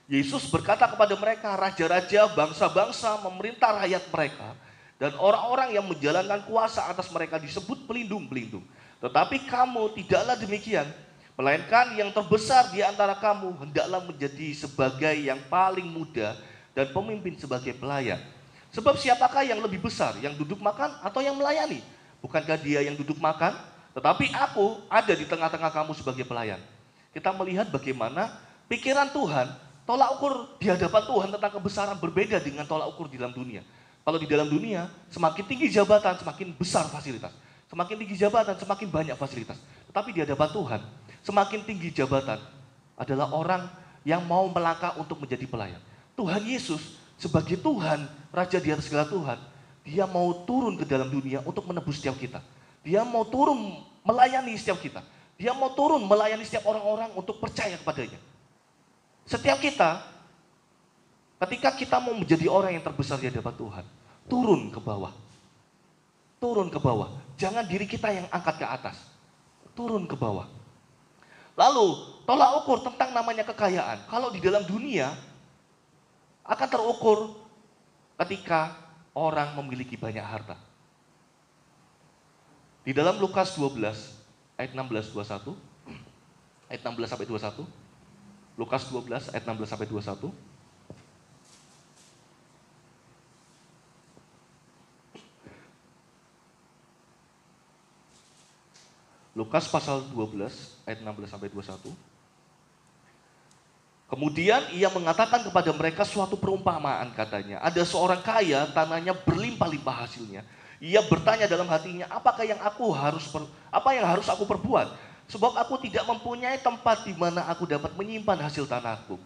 Yesus berkata kepada mereka, raja-raja, bangsa-bangsa memerintah rakyat mereka. Dan orang-orang yang menjalankan kuasa atas mereka disebut pelindung-pelindung. Tetapi kamu tidaklah demikian. Melainkan yang terbesar di antara kamu hendaklah menjadi sebagai yang paling muda dan pemimpin sebagai pelayan. Sebab siapakah yang lebih besar, yang duduk makan atau yang melayani? Bukankah dia yang duduk makan? Tetapi aku ada di tengah-tengah kamu sebagai pelayan. Kita melihat bagaimana pikiran Tuhan, tolak ukur di hadapan Tuhan tentang kebesaran berbeda dengan tolak ukur di dalam dunia. Kalau di dalam dunia, semakin tinggi jabatan, semakin besar fasilitas. Semakin tinggi jabatan, semakin banyak fasilitas. Tetapi di hadapan Tuhan, semakin tinggi jabatan adalah orang yang mau melangkah untuk menjadi pelayan. Tuhan Yesus sebagai Tuhan, Raja di atas segala Tuhan, dia mau turun ke dalam dunia untuk menebus setiap kita. Dia mau turun melayani setiap kita. Dia mau turun melayani setiap orang-orang untuk percaya kepadanya. Setiap kita, ketika kita mau menjadi orang yang terbesar di hadapan Tuhan, turun ke bawah. Turun ke bawah. Jangan diri kita yang angkat ke atas. Turun ke bawah. Lalu, tolak ukur tentang namanya kekayaan. Kalau di dalam dunia, akan terukur ketika orang memiliki banyak harta. Di dalam Lukas 12, ayat 16-21, ayat 16 sampai 21, Lukas 12, ayat 16 sampai 21, Lukas pasal 12 ayat 16 sampai 21. Kemudian ia mengatakan kepada mereka suatu perumpamaan, katanya, ada seorang kaya, tanahnya berlimpah-limpah hasilnya. Ia bertanya dalam hatinya, apa yang harus aku perbuat? Sebab aku tidak mempunyai tempat di mana aku dapat menyimpan hasil tanahku.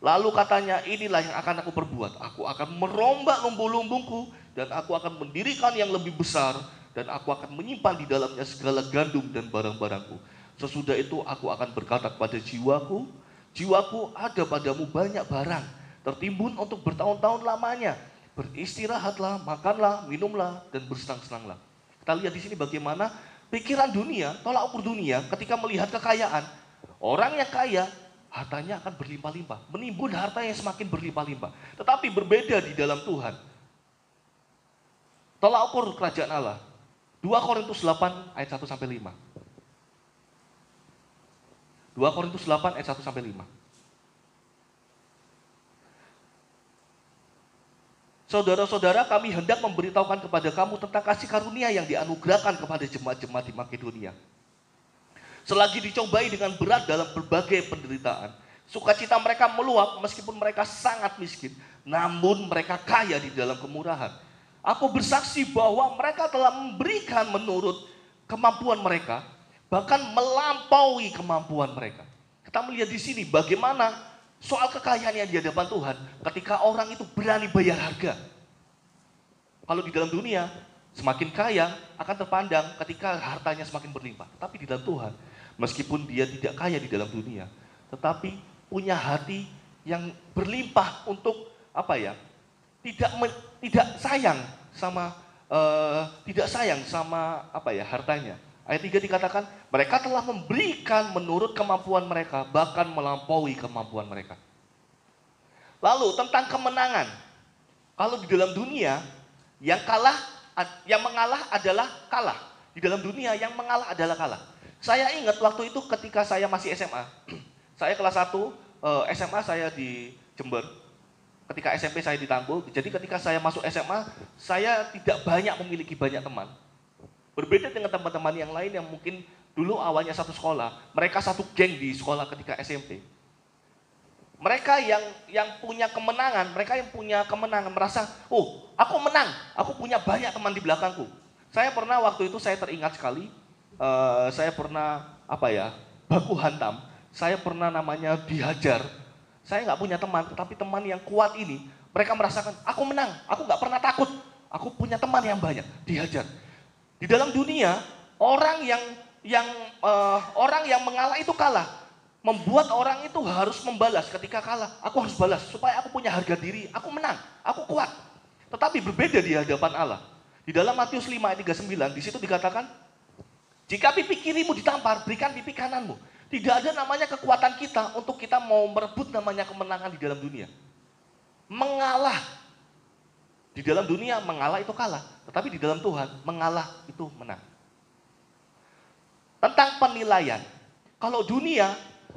Lalu katanya, inilah yang akan aku perbuat. Aku akan merombak lumbung-lumbungku dan aku akan mendirikan yang lebih besar. Dan aku akan menyimpan di dalamnya segala gandum dan barang-barangku. Sesudah itu aku akan berkata kepada jiwaku, jiwaku ada padamu banyak barang, tertimbun untuk bertahun-tahun lamanya. Beristirahatlah, makanlah, minumlah, dan bersenang-senanglah. Kita lihat di sini bagaimana pikiran dunia, tolak ukur dunia ketika melihat kekayaan. Orang yang kaya, hartanya akan berlimpah-limpah. Menimbun harta yang semakin berlimpah-limpah. Tetapi berbeda di dalam Tuhan. Tolak ukur kerajaan Allah. 2 Korintus 8 ayat 1 sampai 5. 2 Korintus 8 ayat 1 sampai 5. Saudara-saudara, kami hendak memberitahukan kepada kamu tentang kasih karunia yang dianugerahkan kepada jemaat-jemaat di Makedonia. Selagi dicobai dengan berat dalam berbagai penderitaan, sukacita mereka meluap meskipun mereka sangat miskin, namun mereka kaya di dalam kemurahan. Aku bersaksi bahwa mereka telah memberikan menurut kemampuan mereka, bahkan melampaui kemampuan mereka. Kita melihat di sini bagaimana soal kekayaan yang di hadapan Tuhan ketika orang itu berani bayar harga. Kalau di dalam dunia, Semakin kaya akan terpandang ketika hartanya semakin berlimpah. Tapi di dalam Tuhan, meskipun dia tidak kaya di dalam dunia, tetapi punya hati yang berlimpah untuk apa ya? Tidak sayang sama apa ya, hartanya. Ayat 3 dikatakan, mereka telah memberikan menurut kemampuan mereka, bahkan melampaui kemampuan mereka. Lalu tentang kemenangan. Kalau di dalam dunia, yang mengalah adalah kalah. Di dalam dunia, yang mengalah adalah kalah. Saya ingat waktu itu ketika saya masih SMA. Saya kelas 1, SMA saya di Jember. Ketika SMP saya di Tambun. Jadi ketika saya masuk SMA, saya tidak banyak memiliki banyak teman. Berbeda dengan teman-teman yang lain yang mungkin dulu awalnya satu sekolah, mereka satu geng di sekolah ketika SMP. Mereka yang punya kemenangan, merasa, oh aku menang, aku punya banyak teman di belakangku. Saya pernah waktu itu, saya teringat sekali, saya pernah baku hantam, saya pernah namanya dihajar. Saya nggak punya teman, tetapi teman yang kuat ini, mereka merasakan, aku menang, aku nggak pernah takut, aku punya teman yang banyak, dihajar. Di dalam dunia, orang yang mengalah itu kalah. Membuat orang itu harus membalas ketika kalah. Aku harus balas supaya aku punya harga diri. Aku menang, aku kuat. Tetapi berbeda di hadapan Allah. Di dalam Matius 5 ayat 39, di situ dikatakan, jika pipi kirimu ditampar, berikan pipi kananmu. Tidak ada namanya kekuatan kita untuk kita mau merebut namanya kemenangan di dalam dunia. Mengalah. Di dalam dunia mengalah itu kalah, tetapi di dalam Tuhan mengalah itu menang. Tentang penilaian, kalau dunia,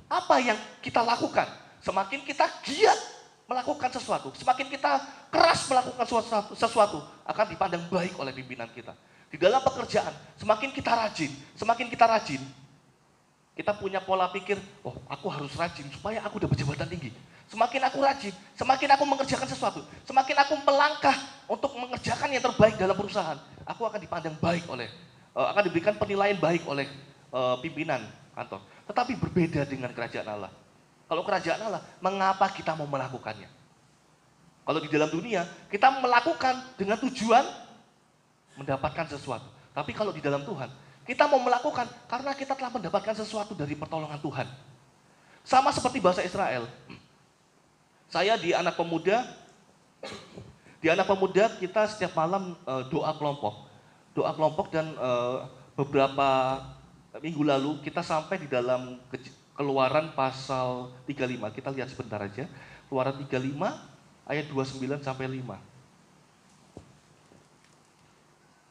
apa yang kita lakukan? Semakin kita giat melakukan sesuatu, semakin kita keras melakukan sesuatu, akan dipandang baik oleh pimpinan kita. Di dalam pekerjaan, semakin kita rajin, kita punya pola pikir, oh aku harus rajin supaya aku dapat jabatan tinggi. Semakin aku rajin, semakin aku mengerjakan sesuatu, semakin aku melangkah untuk mengerjakan yang terbaik dalam perusahaan, aku akan dipandang baik akan diberikan penilaian baik oleh pimpinan kantor. Tetapi berbeda dengan kerajaan Allah. Kalau kerajaan Allah, mengapa kita mau melakukannya? Kalau di dalam dunia, kita melakukan dengan tujuan mendapatkan sesuatu. Tapi kalau di dalam Tuhan, kita mau melakukan karena kita telah mendapatkan sesuatu dari pertolongan Tuhan. Sama seperti bahasa Israel. Saya di anak pemuda kita setiap malam doa kelompok dan beberapa minggu lalu kita sampai di dalam Keluaran pasal 35. Kita lihat sebentar aja. Keluaran 35 ayat 29 sampai 5.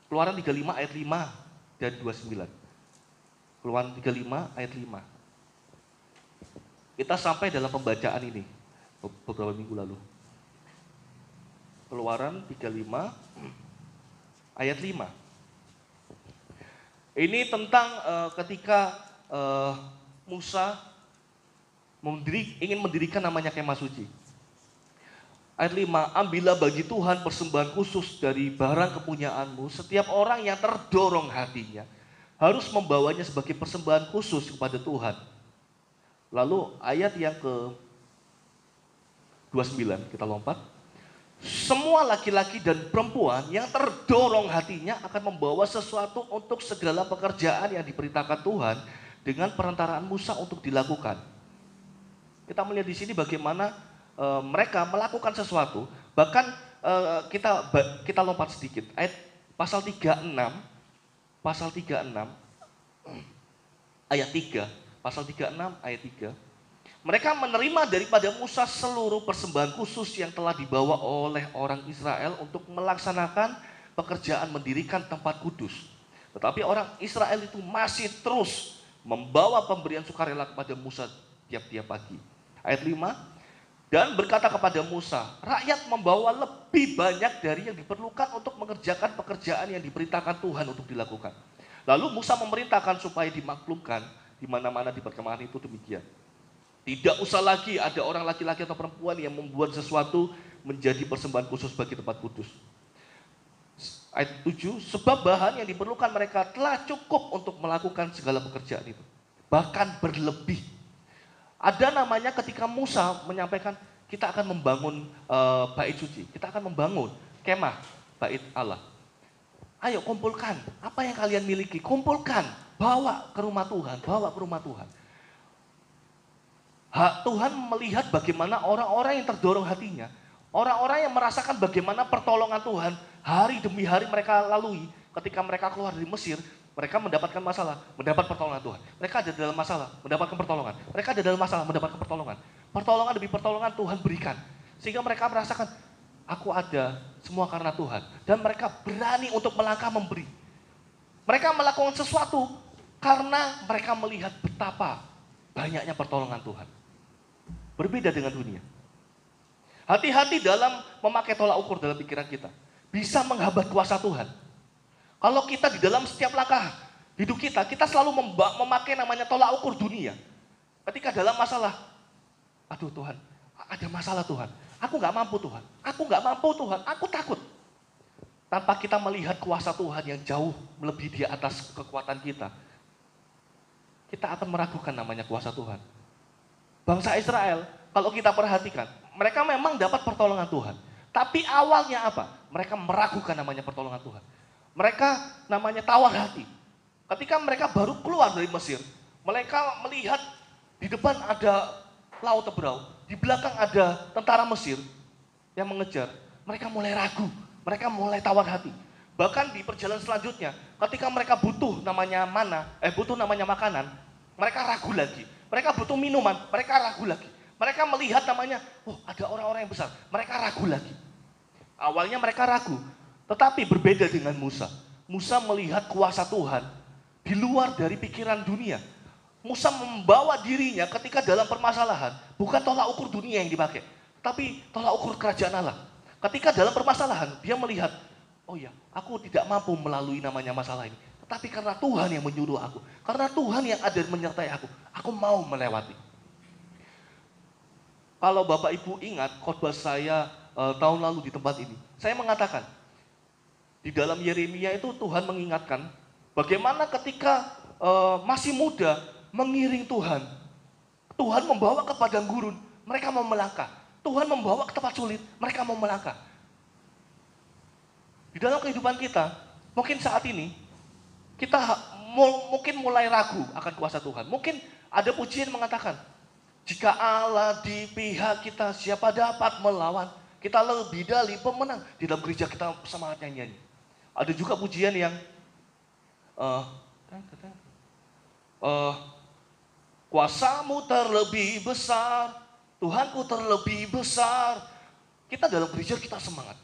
Keluaran 35 ayat 5 dan 29. Keluaran 35 ayat 5. Kita sampai dalam pembacaan ini beberapa minggu lalu. Keluaran 35 ayat 5. Ini tentang ketika Musa ingin mendirikan namanya kemah suci. Ayat 5, ambillah bagi Tuhan persembahan khusus dari barang kepunyaanmu. Setiap orang yang terdorong hatinya harus membawanya sebagai persembahan khusus kepada Tuhan. Lalu ayat yang ke 29, kita lompat. Semua laki-laki dan perempuan yang terdorong hatinya akan membawa sesuatu untuk segala pekerjaan yang diperintahkan Tuhan dengan perantaraan Musa untuk dilakukan. Kita melihat di sini bagaimana mereka melakukan sesuatu. Bahkan kita lompat sedikit. Ayat pasal 36 ayat 3. Pasal 36 ayat 3. Mereka menerima daripada Musa seluruh persembahan khusus yang telah dibawa oleh orang Israel untuk melaksanakan pekerjaan mendirikan tempat kudus. Tetapi orang Israel itu masih terus membawa pemberian sukarela kepada Musa tiap-tiap pagi. Ayat 5, dan berkata kepada Musa, rakyat membawa lebih banyak dari yang diperlukan untuk mengerjakan pekerjaan yang diperintahkan Tuhan untuk dilakukan. Lalu Musa memerintahkan supaya dimaklumkan di mana-mana di perkemahan itu demikian. Tidak usah lagi ada orang laki-laki atau perempuan yang membuat sesuatu menjadi persembahan khusus bagi tempat kudus. Ayat 7, sebab bahan yang diperlukan mereka telah cukup untuk melakukan segala pekerjaan itu. Bahkan berlebih. Ada namanya ketika Musa menyampaikan, kita akan membangun bait suci. Kita akan membangun kemah bait Allah. Ayo kumpulkan, apa yang kalian miliki, kumpulkan, bawa ke rumah Tuhan, bawa ke rumah Tuhan. Tuhan melihat bagaimana orang-orang yang terdorong hatinya, orang-orang yang merasakan bagaimana pertolongan Tuhan hari demi hari mereka lalui. Ketika mereka keluar dari Mesir, mereka mendapatkan masalah, mendapat pertolongan Tuhan. Mereka ada dalam masalah, mendapatkan pertolongan. Mereka ada dalam masalah, mendapatkan pertolongan. Pertolongan demi pertolongan Tuhan berikan. Sehingga mereka merasakan, aku ada semua karena Tuhan. Dan mereka berani untuk melangkah memberi. Mereka melakukan sesuatu karena mereka melihat betapa banyaknya pertolongan Tuhan. Berbeda dengan dunia. Hati-hati dalam memakai tolak ukur dalam pikiran kita. Bisa menghambat kuasa Tuhan. Kalau kita di dalam setiap langkah hidup kita, kita selalu memakai namanya tolak ukur dunia. Ketika dalam masalah, aduh Tuhan, ada masalah Tuhan. Aku gak mampu Tuhan. Aku gak mampu Tuhan. Aku takut. Tanpa kita melihat kuasa Tuhan yang jauh melebihi di atas kekuatan kita, kita akan meragukan namanya kuasa Tuhan. Bangsa Israel, kalau kita perhatikan, mereka memang dapat pertolongan Tuhan. Tapi awalnya apa? Mereka meragukan namanya pertolongan Tuhan. Mereka namanya tawar hati. Ketika mereka baru keluar dari Mesir, mereka melihat di depan ada laut Teberau, di belakang ada tentara Mesir yang mengejar. Mereka mulai ragu, mereka mulai tawar hati. Bahkan di perjalanan selanjutnya, ketika mereka butuh namanya makanan, mereka ragu lagi. Mereka butuh minuman, mereka ragu lagi. Mereka melihat namanya, ada orang-orang yang besar. Mereka ragu lagi. Awalnya mereka ragu, tetapi berbeda dengan Musa. Musa melihat kuasa Tuhan di luar dari pikiran dunia. Musa membawa dirinya ketika dalam permasalahan, bukan tolak ukur dunia yang dipakai, tapi tolak ukur kerajaan Allah. Ketika dalam permasalahan, dia melihat, oh ya, aku tidak mampu melalui namanya masalah ini. Tetapi karena Tuhan yang menyuruh aku, karena Tuhan yang ada menyertai aku mau melewati. Kalau Bapak Ibu ingat khotbah saya tahun lalu di tempat ini, saya mengatakan, di dalam Yeremia itu Tuhan mengingatkan, bagaimana ketika masih muda mengiring Tuhan. Tuhan membawa ke padang gurun, mereka mau melangkah. Tuhan membawa ke tempat sulit, mereka mau melangkah. Di dalam kehidupan kita, mungkin saat ini, kita mungkin mulai ragu akan kuasa Tuhan. Mungkin ada pujian mengatakan, jika Allah di pihak kita, siapa dapat melawan? Kita lebih dari pemenang. Di dalam gereja kita semangat nyanyi. Ada juga pujian yang kuasamu terlebih besar, Tuhanku terlebih besar. Kita dalam gereja kita semangat.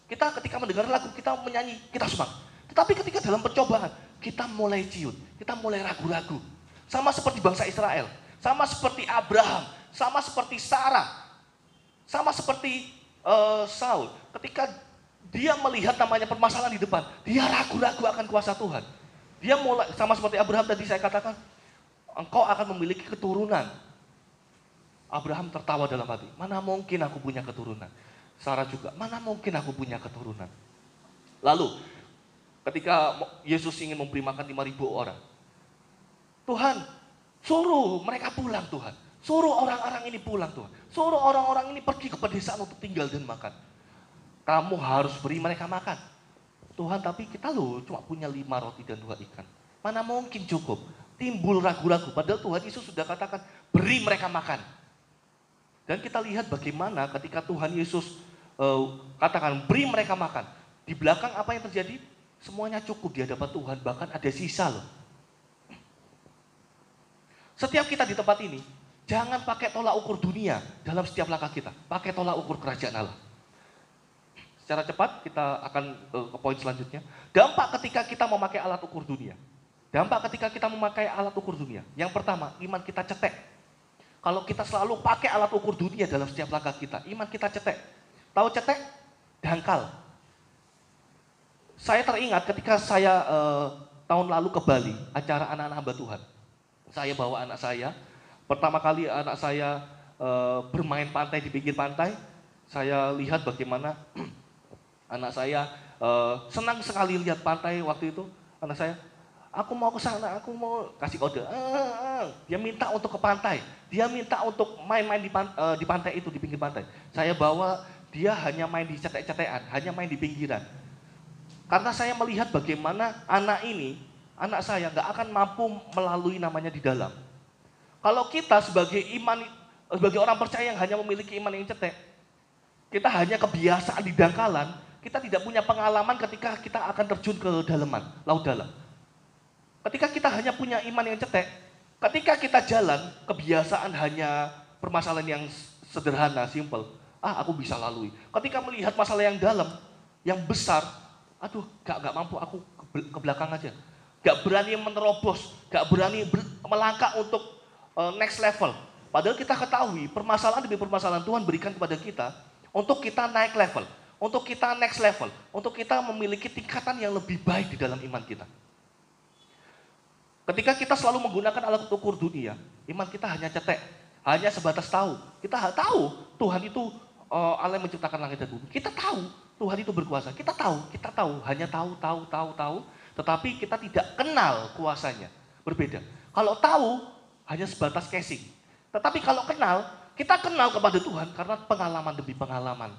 Kita ketika mendengar lagu, kita menyanyi, kita semangat. Tetapi ketika dalam percobaan, kita mulai ciut, kita mulai ragu-ragu. Sama seperti bangsa Israel, sama seperti Abraham, sama seperti Sarah, sama seperti Saul. Ketika dia melihat namanya permasalahan di depan, dia ragu-ragu akan kuasa Tuhan. Dia mulai, sama seperti Abraham tadi saya katakan, engkau akan memiliki keturunan. Abraham tertawa dalam hati, mana mungkin aku punya keturunan. Sarah juga, mana mungkin aku punya keturunan. Lalu, ketika Yesus ingin memberi makan 5.000 orang, Tuhan suruh mereka pulang Tuhan. Suruh orang-orang ini pulang Tuhan. Suruh orang-orang ini pergi ke pedesaan untuk tinggal dan makan. Kamu harus beri mereka makan. Tuhan, tapi kita cuma punya 5 roti dan 2 ikan. Mana mungkin cukup? Timbul ragu-ragu. Padahal Tuhan Yesus sudah katakan, beri mereka makan. Dan kita lihat bagaimana ketika Tuhan Yesus katakan, beri mereka makan. Di belakang apa yang terjadi? Semuanya cukup di hadapan Tuhan, bahkan ada sisa loh. Setiap kita di tempat ini, jangan pakai tolak ukur dunia dalam setiap langkah kita. Pakai tolak ukur kerajaan Allah. Secara cepat kita akan ke poin selanjutnya. Dampak ketika kita memakai alat ukur dunia. Dampak ketika kita memakai alat ukur dunia. Yang pertama, iman kita cetek. Kalau kita selalu pakai alat ukur dunia dalam setiap langkah kita, iman kita cetek. Tahu cetek? Dangkal. Saya teringat ketika saya tahun lalu ke Bali, acara anak-anak hamba Tuhan. Saya bawa anak saya, pertama kali anak saya bermain pantai di pinggir pantai, saya lihat bagaimana anak saya senang sekali lihat pantai waktu itu. Anak saya, aku mau ke sana, aku mau kasih kode. Dia minta untuk ke pantai, dia minta untuk main-main di pantai itu, di pinggir pantai. Saya bawa, dia hanya main di cetek-cetekan, hanya main di pinggiran. Karena saya melihat bagaimana anak saya nggak akan mampu melalui namanya di dalam. Kalau kita sebagai orang percaya yang hanya memiliki iman yang cetek, kita hanya kebiasaan di dangkalan, kita tidak punya pengalaman ketika kita akan terjun ke laut dalam. Ketika kita hanya punya iman yang cetek, ketika kita jalan, kebiasaan hanya permasalahan yang sederhana, simple. Aku bisa lalui. Ketika melihat masalah yang dalam, yang besar, gak mampu, aku ke belakang aja. Gak berani menerobos, gak berani melangkah untuk next level. Padahal kita ketahui permasalahan demi permasalahan Tuhan berikan kepada kita untuk kita naik level, untuk kita next level, untuk kita memiliki tingkatan yang lebih baik di dalam iman kita. Ketika kita selalu menggunakan alat ukur dunia, iman kita hanya cetek, hanya sebatas tahu. Kita tahu Tuhan itu Allah yang menciptakan langit dan bumi. Kita tahu Tuhan itu berkuasa. Kita tahu, hanya tahu. Tetapi kita tidak kenal kuasanya. Berbeda. Kalau tahu, hanya sebatas casing. Tetapi kalau kenal, kita kenal kepada Tuhan karena pengalaman demi pengalaman.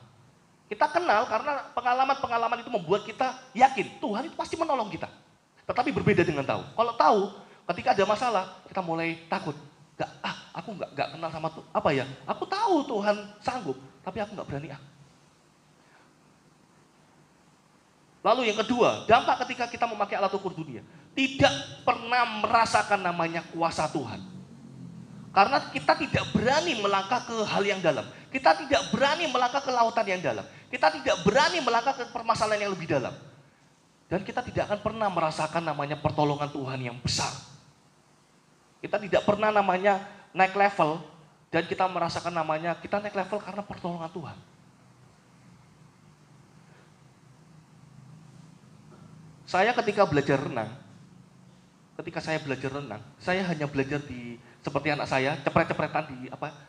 Kita kenal karena pengalaman-pengalaman itu membuat kita yakin Tuhan itu pasti menolong kita. Tetapi berbeda dengan tahu. Kalau tahu, ketika ada masalah, kita mulai takut. Aku nggak kenal sama Tuhan. Aku tahu Tuhan sanggup, tapi aku nggak berani. Lalu yang kedua, dampak ketika kita memakai alat ukur dunia, tidak pernah merasakan namanya kuasa Tuhan. Karena kita tidak berani melangkah ke hal yang dalam. Kita tidak berani melangkah ke lautan yang dalam. Kita tidak berani melangkah ke permasalahan yang lebih dalam. Dan kita tidak akan pernah merasakan namanya pertolongan Tuhan yang besar. Kita tidak pernah namanya naik level, dan kita merasakan namanya kita naik level karena pertolongan Tuhan. Saya ketika belajar renang, saya hanya belajar seperti anak saya, cepret-cepretan di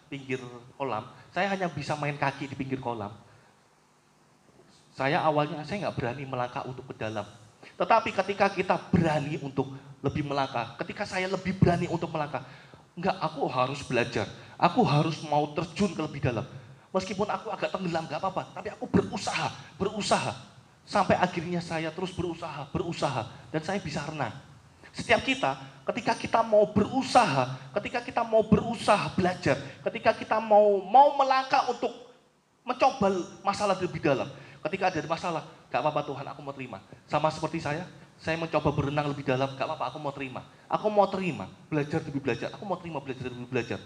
pinggir kolam. Saya hanya bisa main kaki di pinggir kolam. Saya nggak berani melangkah untuk ke dalam. Tetapi ketika kita berani untuk lebih melangkah, ketika saya lebih berani untuk melangkah, aku harus belajar. Aku harus mau terjun ke lebih dalam. Meskipun aku agak tenggelam, gak apa-apa. Tapi aku berusaha. Sampai akhirnya saya terus berusaha. Dan saya bisa renang. Setiap kita, ketika kita mau berusaha belajar, ketika kita mau melangkah untuk mencoba masalah lebih dalam. Ketika ada masalah, gak apa-apa Tuhan, aku mau terima. Sama seperti saya mencoba berenang lebih dalam, gak apa-apa, aku mau terima. Aku mau terima, belajar demi belajar. Aku mau terima, belajar demi belajar.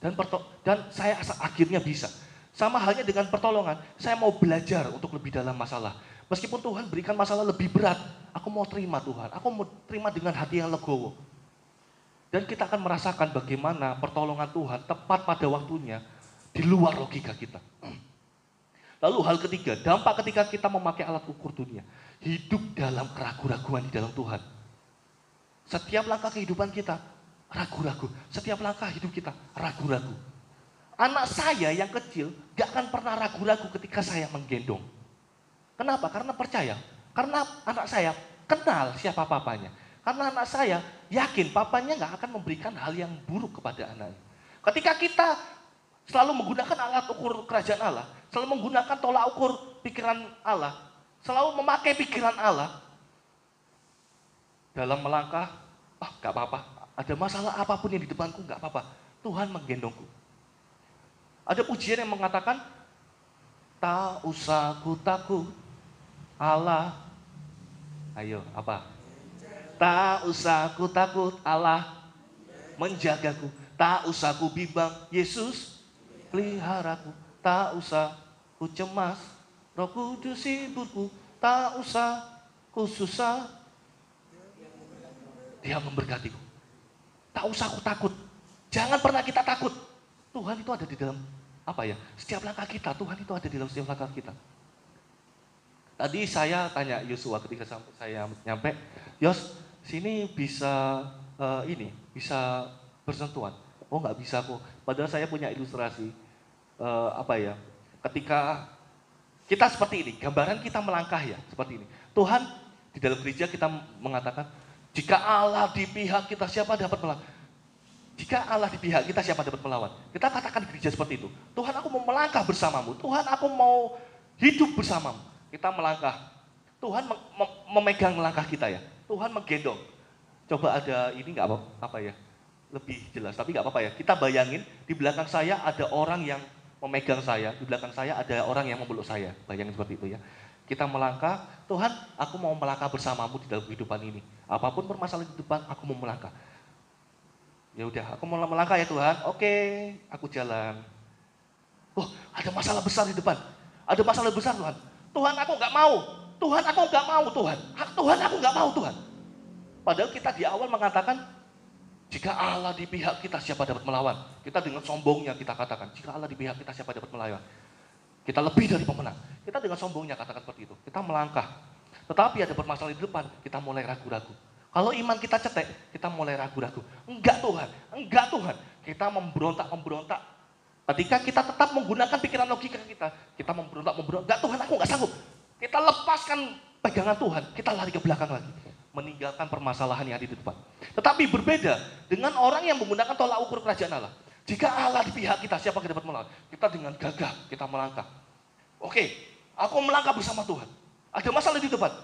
Dan saya akhirnya bisa. Sama halnya dengan pertolongan, saya mau belajar untuk lebih dalam masalah. Meskipun Tuhan berikan masalah lebih berat, aku mau terima Tuhan. Aku mau terima dengan hati yang legowo. Dan kita akan merasakan bagaimana pertolongan Tuhan tepat pada waktunya di luar logika kita. Lalu hal ketiga, dampak ketika kita memakai alat ukur dunia. Hidup dalam keraguan-raguan di dalam Tuhan. Setiap langkah kehidupan kita, ragu-ragu. Setiap langkah hidup kita, ragu-ragu. Anak saya yang kecil gak akan pernah ragu-ragu ketika saya menggendong. Kenapa? Karena percaya. Karena anak saya kenal siapa papanya. Karena anak saya yakin papanya gak akan memberikan hal yang buruk kepada anaknya. Ketika kita selalu menggunakan alat ukur kerajaan Allah, selalu menggunakan tolak ukur pikiran Allah, selalu memakai pikiran Allah, dalam melangkah, gak apa-apa, ada masalah apapun yang di depanku, gak apa-apa, Tuhan menggendongku. Ada pujian yang mengatakan, tak usah ku takut, Allah, ayo apa? Tak usah ku takut, Allah menjagaku, tak usah ku bimbang, Yesus peliharaku, tak usah ku cemas, Roh Kudus hiburku, tak usah ku susah, Dia memberkatiku. Tak usah ku takut. Jangan pernah kita takut. Tuhan itu ada di dalam setiap langkah kita, Tuhan itu ada di dalam setiap langkah kita. Tadi saya tanya Yosua ketika saya nyampe, Yos, sini bisa bisa bersentuhan. Oh nggak bisa kok. Padahal saya punya ilustrasi ketika kita seperti ini, gambaran kita melangkah ya seperti ini. Tuhan di dalam gereja kita mengatakan, jika Allah di pihak kita siapa dapat melawan? Jika Allah di pihak kita siapa dapat melawan? Kita katakan di gereja seperti itu. Tuhan aku mau melangkah bersamamu. Tuhan aku mau hidup bersamamu. Kita melangkah. Tuhan memegang langkah kita ya. Tuhan menggendong. Coba ada ini nggak apa ya, lebih jelas. Tapi nggak apa-apa ya. Kita bayangin di belakang saya ada orang yang memegang saya, di belakang saya ada orang yang memeluk saya. Bayangin seperti itu ya. Kita melangkah, Tuhan aku mau melangkah bersamamu di dalam kehidupan ini. Apapun permasalahan di depan, aku mau melangkah. Ya udah, aku mau melangkah ya Tuhan. Oke, aku jalan. Oh, ada masalah besar di depan. Ada masalah besar Tuhan. Tuhan aku nggak mau. Tuhan aku nggak mau Tuhan. Tuhan aku nggak mau Tuhan. Padahal kita di awal mengatakan, jika Allah di pihak kita siapa dapat melawan. Kita dengan sombongnya kita katakan, jika Allah di pihak kita siapa dapat melawan. Kita lebih dari pemenang. Kita dengan sombongnya katakan seperti itu. Kita melangkah. Tetapi ada permasalahan di depan, kita mulai ragu-ragu. Kalau iman kita cetek, kita mulai ragu-ragu. Enggak Tuhan, enggak Tuhan. Kita memberontak. Ketika kita tetap menggunakan pikiran logika kita memberontak. Enggak Tuhan, aku enggak sanggup. Kita lepaskan pegangan Tuhan, kita lari ke belakang lagi. Meninggalkan permasalahan yang ada di depan. Tetapi berbeda dengan orang yang menggunakan tolak ukur kerajaan Allah. Jika Allah di pihak kita, siapa yang dapat melawan? Kita dengan gagah, kita melangkah. Oke, aku melangkah bersama Tuhan. Ada masalah di depan.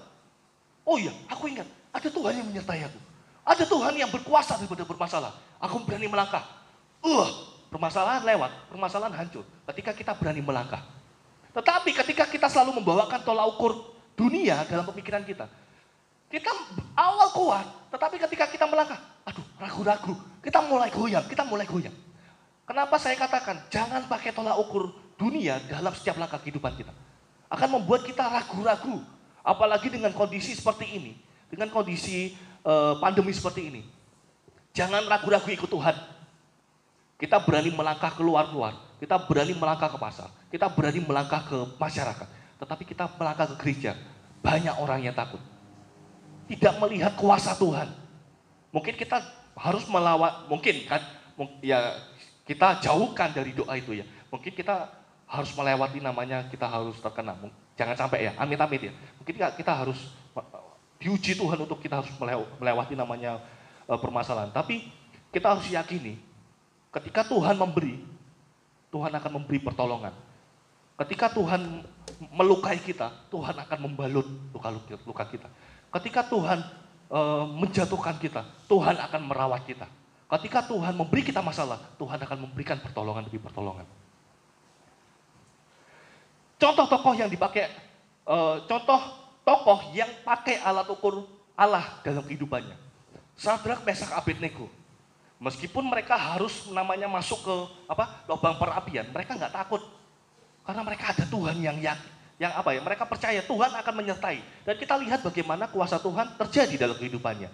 Oh iya, aku ingat, ada Tuhan yang menyertai aku. Ada Tuhan yang berkuasa daripada bermasalah. Aku berani melangkah. Permasalahan lewat, permasalahan hancur. Ketika kita berani melangkah. Tetapi ketika kita selalu membawakan tolak ukur dunia dalam pemikiran kita. Kita awal kuat, tetapi ketika kita melangkah, ragu-ragu. Kita mulai goyang. Kenapa saya katakan, jangan pakai tolak ukur dunia dalam setiap langkah kehidupan kita. Akan membuat kita ragu-ragu. Apalagi dengan kondisi seperti ini. Dengan kondisi pandemi seperti ini. Jangan ragu-ragu ikut Tuhan. Kita berani melangkah keluar. Kita berani melangkah ke pasar. Kita berani melangkah ke masyarakat. Tetapi kita melangkah ke gereja. Banyak orang yang takut. Tidak melihat kuasa Tuhan. Mungkin kita harus melawat. Mungkin kan. Ya kita jauhkan dari doa itu ya. Mungkin kita harus melewati namanya, kita harus terkena. Jangan sampai ya, amit-amit ya. Mungkin kita harus diuji Tuhan untuk kita harus melewati namanya permasalahan. Tapi kita harus yakini, ketika Tuhan memberi, Tuhan akan memberi pertolongan. Ketika Tuhan melukai kita, Tuhan akan membalut luka kita. Ketika Tuhan menjatuhkan kita, Tuhan akan merawat kita. Ketika Tuhan memberi kita masalah, Tuhan akan memberikan pertolongan demi pertolongan. Contoh tokoh yang pakai alat ukur Allah dalam kehidupannya. Sadrak, Mesak, Abednego. Meskipun mereka harus namanya masuk ke lubang perapian, mereka nggak takut. Karena mereka ada Tuhan mereka percaya Tuhan akan menyertai. Dan kita lihat bagaimana kuasa Tuhan terjadi dalam kehidupannya.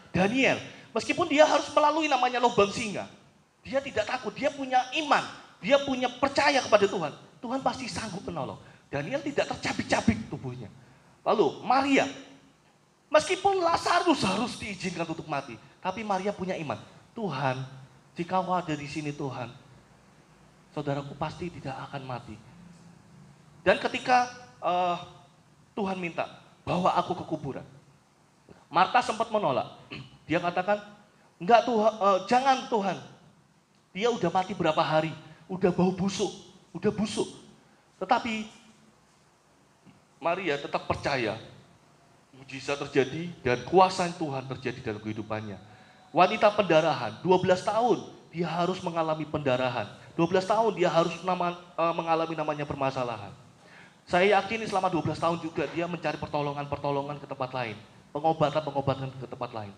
Daniel, meskipun dia harus melalui namanya lubang singa, dia tidak takut, dia punya iman, dia punya percaya kepada Tuhan. Tuhan pasti sanggup menolong. Daniel tidak tercabik-cabik tubuhnya. Lalu Maria, meskipun Lazarus harus diizinkan untuk mati, tapi Maria punya iman. Tuhan, jika kau ada di sini Tuhan, saudaraku pasti tidak akan mati. Dan ketika Tuhan minta, bawa aku ke kuburan. Marta sempat menolak. Dia katakan, enggak Tuhan, jangan Tuhan. Dia udah mati berapa hari, udah bau busuk, udah busuk. Tetapi Maria tetap percaya, mujizat terjadi dan kuasa Tuhan terjadi dalam kehidupannya. Wanita pendarahan, 12 tahun dia harus mengalami pendarahan. 12 tahun dia harus mengalami namanya permasalahan. Saya yakin selama 12 tahun juga dia mencari pertolongan ke tempat lain. Pengobatan ke tempat lain.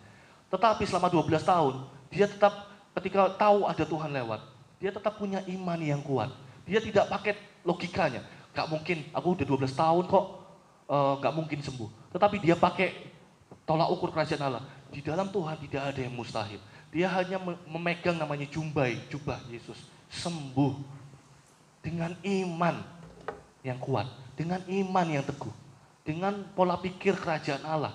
Tetapi selama 12 tahun, dia tetap ketika tahu ada Tuhan lewat, dia tetap punya iman yang kuat. Dia tidak pakai logikanya. Gak mungkin, aku udah 12 tahun kok, gak mungkin sembuh. Tetapi dia pakai tolak ukur kerajaan Allah. Di dalam Tuhan tidak ada yang mustahil. Dia hanya memegang namanya jubah Yesus. Sembuh. Dengan iman yang kuat. Dengan iman yang teguh. Dengan pola pikir kerajaan Allah.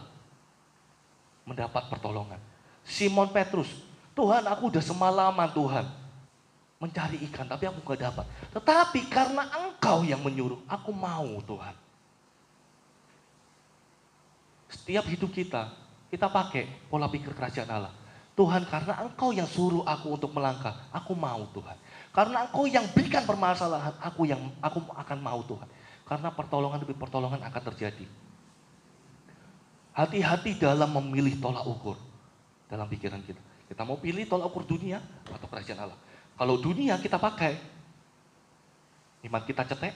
Mendapat pertolongan. Simon Petrus, Tuhan aku udah semalaman Tuhan mencari ikan, tapi aku gak dapat. Tetapi karena Engkau yang menyuruh, aku mau Tuhan. Setiap hidup kita pakai pola pikir kerajaan Allah. Tuhan, karena Engkau yang suruh aku untuk melangkah, aku mau Tuhan. Karena Engkau yang berikan permasalahan, aku akan mau Tuhan. Karena pertolongan demi pertolongan akan terjadi. Hati-hati dalam memilih tolak ukur dalam pikiran kita. Kita mau pilih tolak ukur dunia atau kerajaan Allah. Kalau dunia kita pakai, iman kita cetek,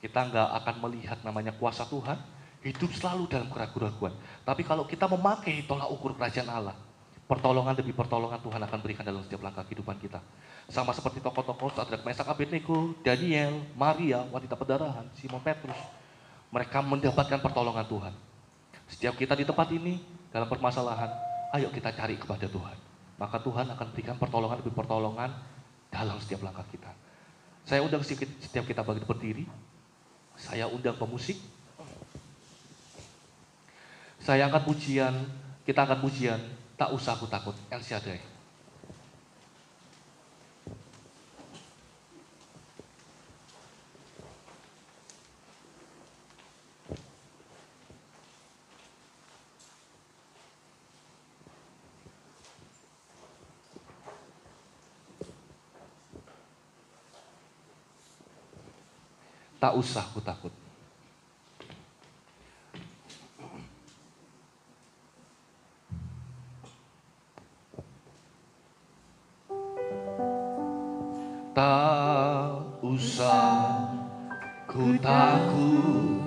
kita nggak akan melihat namanya kuasa Tuhan, hidup selalu dalam keraguan-keraguan. Tapi kalau kita memakai tolak ukur kerajaan Allah, pertolongan demi pertolongan Tuhan akan berikan dalam setiap langkah kehidupan kita. Sama seperti tokoh-tokoh Sadrak Mesak Abednego, Daniel, Maria, wanita pendarahan, Simon Petrus. Mereka mendapatkan pertolongan Tuhan. Setiap kita di tempat ini, dalam permasalahan, ayo kita cari kepada Tuhan. Maka Tuhan akan berikan pertolongan demi pertolongan dalam setiap langkah kita. Saya undang setiap kita berdiri. Saya undang pemusik. Saya angkat pujian, kita angkat pujian, tak usah aku takut, El Shaddai. Tak usah aku takut. Tak usah ku takut,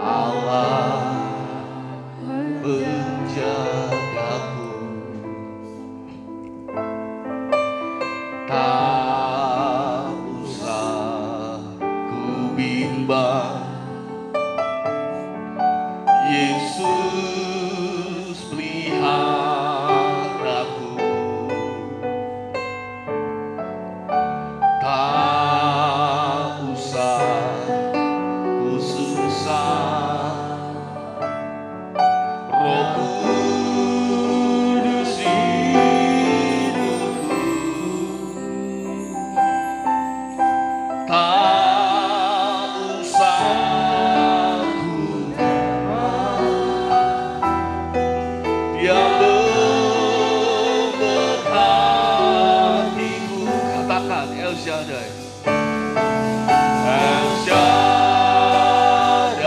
Allah menjagaku. Tak usah ku bimbang, Yesus peliharaku. Tak usah ku susah, Roh Kudus hidupku. Tak usah ku Dia memberkatiku. Katakan El Shaddai. El Shaddai,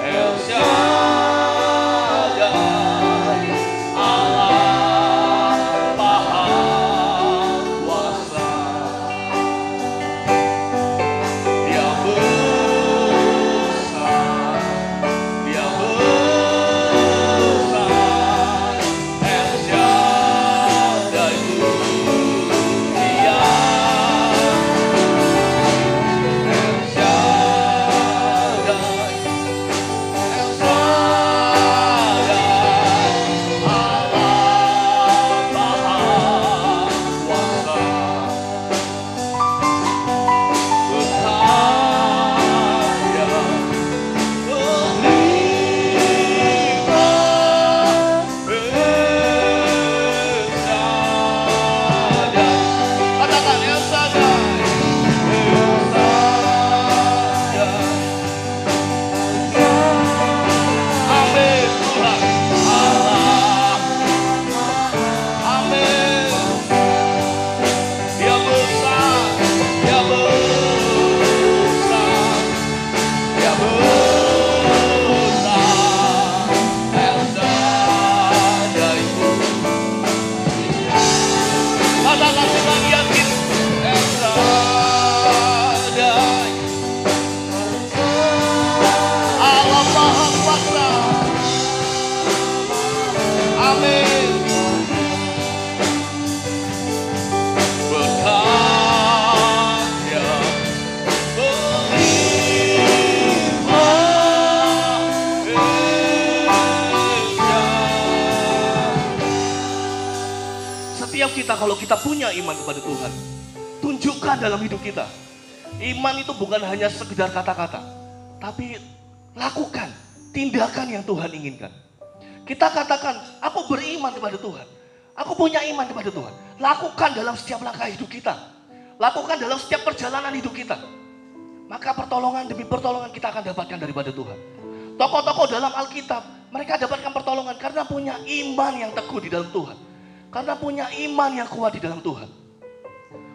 El Shaddai, Allah Maha Kuasa. Dia besar, Dia besar. El Shaddai Dia. El Shaddai, El Shaddai, Allah Maha Kuasa. Berkaya, berlimpah, bersyadat. Katakan El Shaddai, El Shaddai. Amin Tuhan, Allah, amin. Dia besar, Dia besar, Dia besar. El Shaddai. Katakan dengan yakin, El Shaddai, Allah Maha Kuasa. Amin. Berkaya, berlimpah, bersyadat. Setiap kita kalau kita punya iman kepada Tuhan, tunjukkan dalam hidup kita. Iman itu bukan hanya sekedar kata-kata, tapi lakukan tindakan yang Tuhan inginkan. Kita katakan, aku beriman kepada Tuhan. Aku punya iman kepada Tuhan. Lakukan dalam setiap langkah hidup kita. Lakukan dalam setiap perjalanan hidup kita. Maka pertolongan demi pertolongan kita akan dapatkan daripada Tuhan. Tokoh-tokoh dalam Alkitab, mereka dapatkan pertolongan karena punya iman yang teguh di dalam Tuhan. Karena punya iman yang kuat di dalam Tuhan.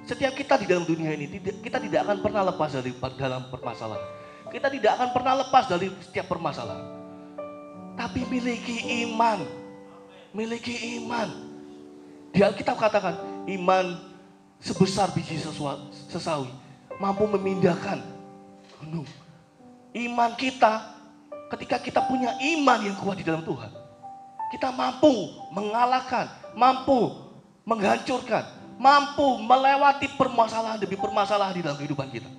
Setiap kita di dalam dunia ini, kita tidak akan pernah lepas dari dalam permasalahan. Kita tidak akan pernah lepas dari setiap permasalahan. Tapi miliki iman. Miliki iman. Di Alkitab katakan, iman sebesar biji sesawi mampu memindahkan gunung. Iman kita, ketika kita punya iman yang kuat di dalam Tuhan, kita mampu mengalahkan, mampu menghancurkan, mampu melewati permasalahan demi permasalahan di dalam kehidupan kita.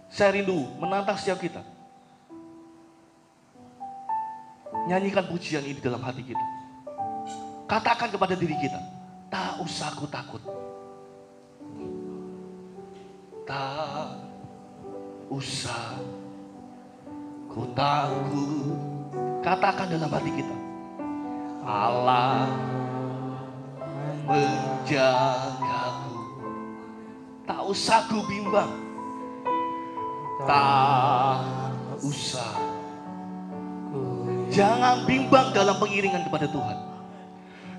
Saya rindu menantang setiap kita. Nyanyikan pujian ini dalam hati kita. Katakan kepada diri kita, tak usah aku takut. Tak usah ku takut. Katakan dalam hati kita, Allah menjagaku. Tak usah ku bimbang. Tak usah. Jangan bimbang dalam pengiringan kepada Tuhan.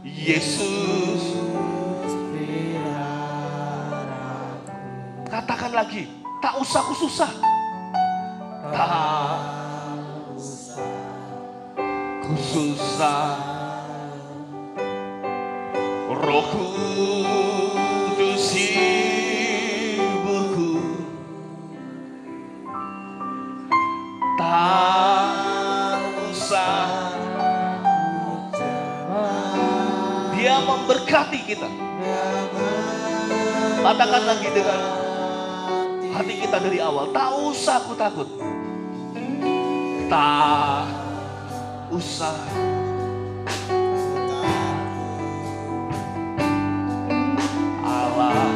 Yesus, katakan lagi, tak usah ku susah. Tak ku susah. Roh Kudus hiburku. Tak usah. Dia memberkati kita. Katakan lagi dengan hati kita dari awal, tak usah aku takut. Tak usah. Allah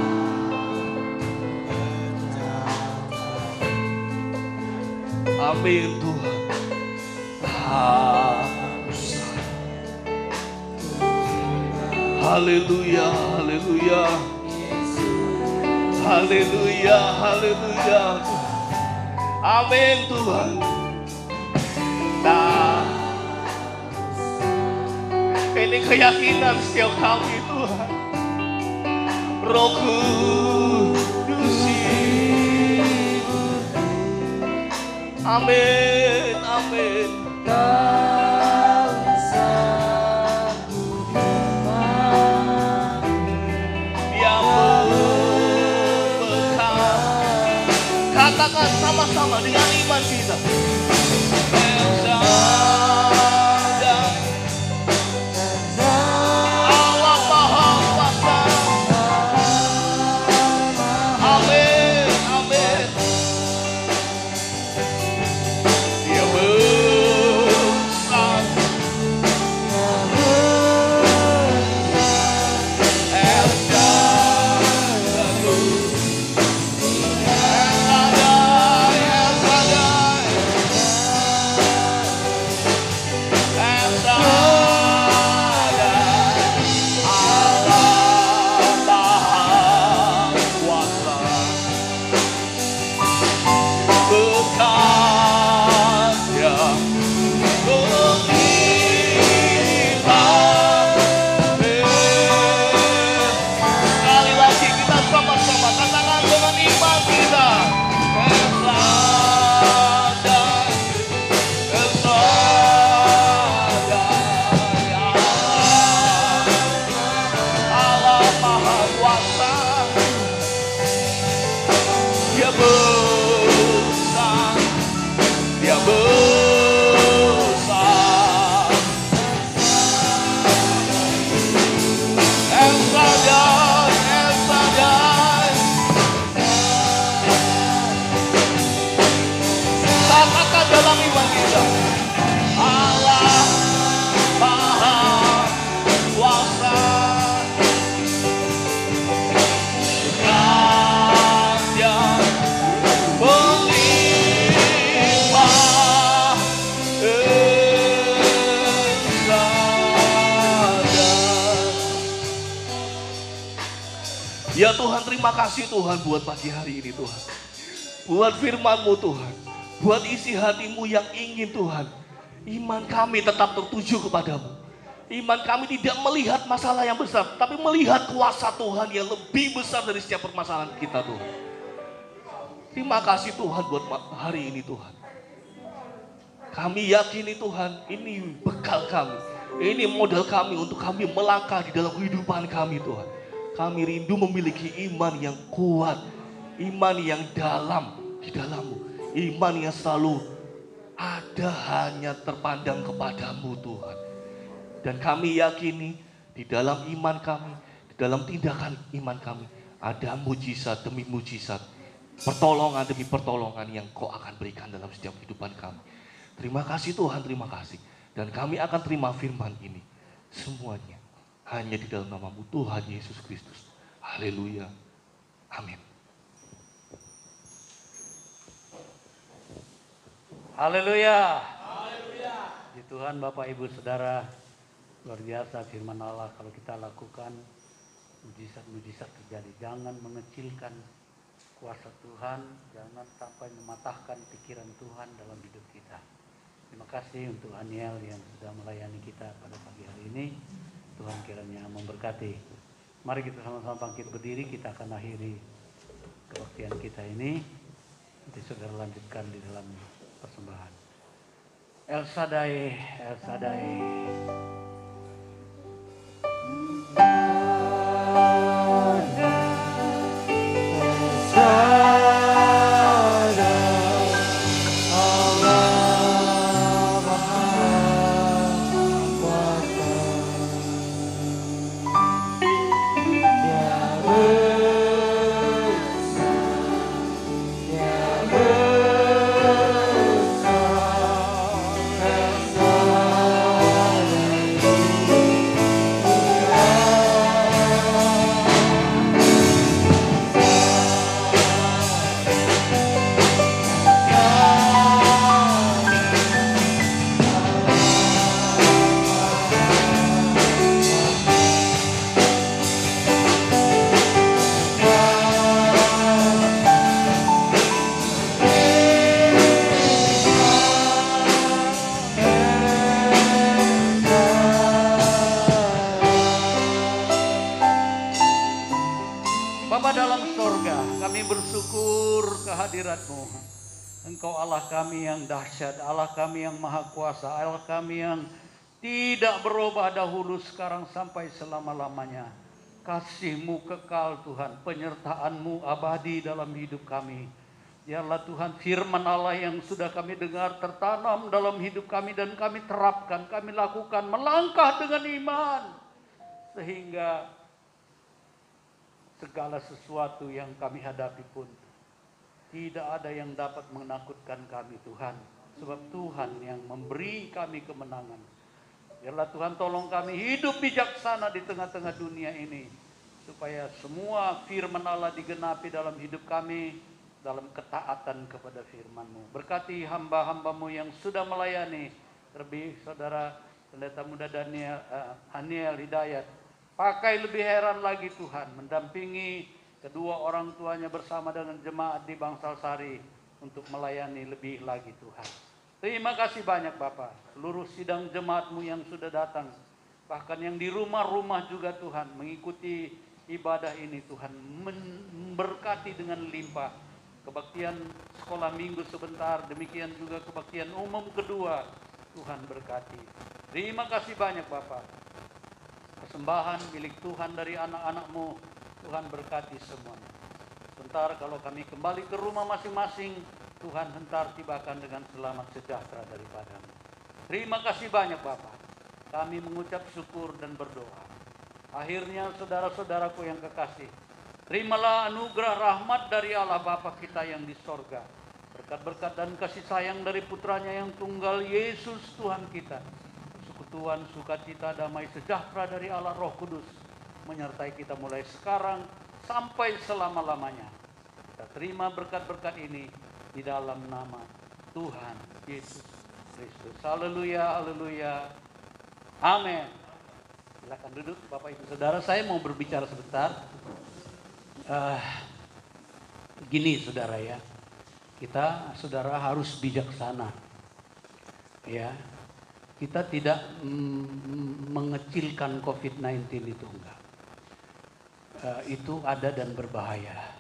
amin Tuhan. Tak usah. Haleluya, haleluya. Haleluya, haleluya. Amin Tuhan. Nah, ini keyakinan setiap kami Tuhan. Roh Kudus. Amin, amin. Katakan sama-sama dengan iman kita. Allah Maha Kuasa. Amin, amin. Dia besar. Ya Tuhan, terima kasih Tuhan buat pagi hari ini Tuhan. Buat firman-Mu Tuhan. Buat isi hati-Mu yang ingin Tuhan. Iman kami tetap tertuju kepadamu. Iman kami tidak melihat masalah yang besar, tapi melihat kuasa Tuhan yang lebih besar dari setiap permasalahan kita Tuhan. Terima kasih Tuhan buat hari ini Tuhan. Kami yakini Tuhan, ini bekal kami. Ini modal kami untuk kami melangkah di dalam kehidupan kami Tuhan. Kami rindu memiliki iman yang kuat. Iman yang dalam di dalam-Mu. Iman yang selalu ada hanya terpandang kepadamu Tuhan. Dan kami yakini di dalam iman kami, di dalam tindakan iman kami, ada mujizat demi mujizat, pertolongan demi pertolongan yang Kau akan berikan dalam setiap kehidupan kami. Terima kasih Tuhan, terima kasih. Dan kami akan terima firman ini semuanya hanya di dalam nama-Mu Tuhan Yesus Kristus. Haleluya. Amin. Haleluya. Di Tuhan Bapak Ibu Saudara, luar biasa firman Allah kalau kita lakukan mujizat-mujizat terjadi. Jangan mengecilkan kuasa Tuhan, jangan sampai mematahkan pikiran Tuhan dalam hidup kita. Terima kasih untuk Aniel yang sudah melayani kita pada pagi hari ini. Tuhan kiranya memberkati. Mari kita sama-sama bangkit berdiri, kita akan akhiri kebaktian kita ini. Nanti saudara lanjutkan di dalam persembahan. El Shaddai, El Shaddai. Kehadirat-Mu. Engkau Allah kami yang dahsyat, Allah kami yang maha kuasa, Allah kami yang tidak berubah dahulu, sekarang sampai selama-lamanya. Kasih-Mu kekal Tuhan, penyertaan-Mu abadi dalam hidup kami. Biarlah Tuhan firman Allah yang sudah kami dengar tertanam dalam hidup kami dan kami terapkan, kami lakukan, melangkah dengan iman. Sehingga segala sesuatu yang kami hadapi pun tidak ada yang dapat menakutkan kami Tuhan. Sebab Tuhan yang memberi kami kemenangan. Biarlah Tuhan tolong kami hidup bijaksana di tengah-tengah dunia ini. Supaya semua firman Allah digenapi dalam hidup kami. Dalam ketaatan kepada firman-Mu. Berkati hamba-hamba-Mu yang sudah melayani. Terlebih saudara pendeta muda Aniel Hidayat. Pakai lebih heran lagi Tuhan. Mendampingi kedua orang tuanya bersama dengan jemaat di Bangsal Sari untuk melayani lebih lagi Tuhan. Terima kasih banyak Bapak. Seluruh sidang jemaat-Mu yang sudah datang. Bahkan yang di rumah-rumah juga Tuhan. Mengikuti ibadah ini Tuhan. Memberkati dengan limpah. Kebaktian sekolah minggu sebentar. Demikian juga kebaktian umum kedua. Tuhan berkati. Terima kasih banyak Bapak. Persembahan milik Tuhan dari anak-anak-Mu. Tuhan berkati semuanya. Sebentar kalau kami kembali ke rumah masing-masing, Tuhan hentar tibakan dengan selamat sejahtera daripada-Mu. Terima kasih banyak Bapak. Kami mengucap syukur dan berdoa. Akhirnya saudara-saudaraku yang kekasih, terimalah anugerah rahmat dari Allah Bapa kita yang di sorga. Berkat-berkat dan kasih sayang dari putranya yang tunggal Yesus Tuhan kita. Persekutuan, sukacita, damai, sejahtera dari Allah Roh Kudus menyertai kita mulai sekarang sampai selama-lamanya. Kita terima berkat-berkat ini di dalam nama Tuhan Yesus Kristus. Haleluya, haleluya. Amin. Silakan duduk Bapak Ibu Saudara. Saya mau berbicara sebentar. Gini saudara ya. Kita saudara harus bijaksana. Ya. Kita tidak mengecilkan COVID-19 itu enggak. Itu ada dan berbahaya.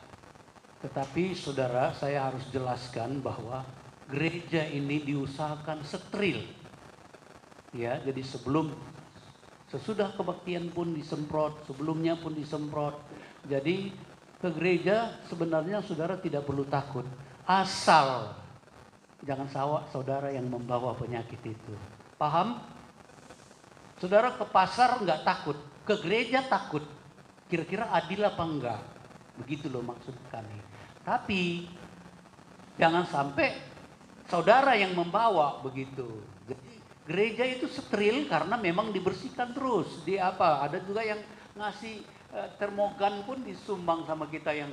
Tetapi saudara, saya harus jelaskan bahwa gereja ini diusahakan steril. Ya, jadi sesudah kebaktian pun disemprot, sebelumnya pun disemprot. Jadi ke gereja sebenarnya saudara tidak perlu takut. Asal jangan saudara yang membawa penyakit itu. Paham? Saudara ke pasar nggak takut, ke gereja takut. Kira-kira adil apa enggak? Begitu loh maksud kami. Tapi jangan sampai saudara yang membawa begitu. Jadi gereja itu steril karena memang dibersihkan terus. Ada juga yang ngasih termogan pun disumbang sama kita yang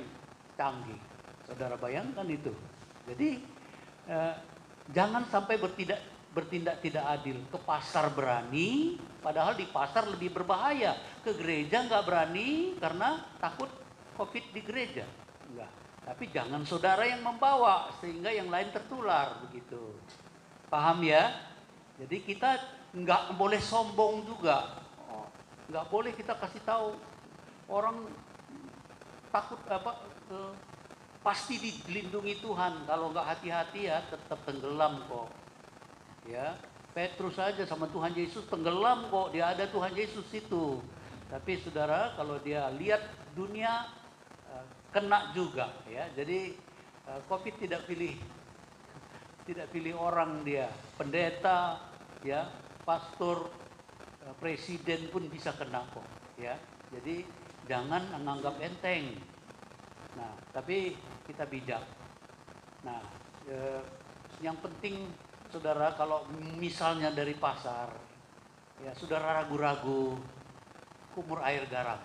canggih. Saudara bayangkan itu. Jadi jangan sampai bertindak tidak adil. Ke pasar berani, padahal di pasar lebih berbahaya. Ke gereja nggak berani karena takut COVID di gereja. Enggak. Tapi jangan saudara yang membawa sehingga yang lain tertular begitu. Paham ya? Jadi kita nggak boleh sombong juga. Nggak boleh kita kasih tahu orang takut pasti dilindungi Tuhan. Kalau nggak hati-hati ya tetap tenggelam kok. Ya, Petrus saja sama Tuhan Yesus tenggelam kok. Dia ada Tuhan Yesus itu. Tapi saudara, kalau dia lihat dunia kena juga ya. Jadi COVID tidak pilih orang dia. Pendeta ya, pastor, presiden pun bisa kena kok ya. Jadi jangan menganggap enteng. Nah, tapi kita bijak. Nah, yang penting saudara, kalau misalnya dari pasar, ya saudara ragu-ragu, kumur air garam,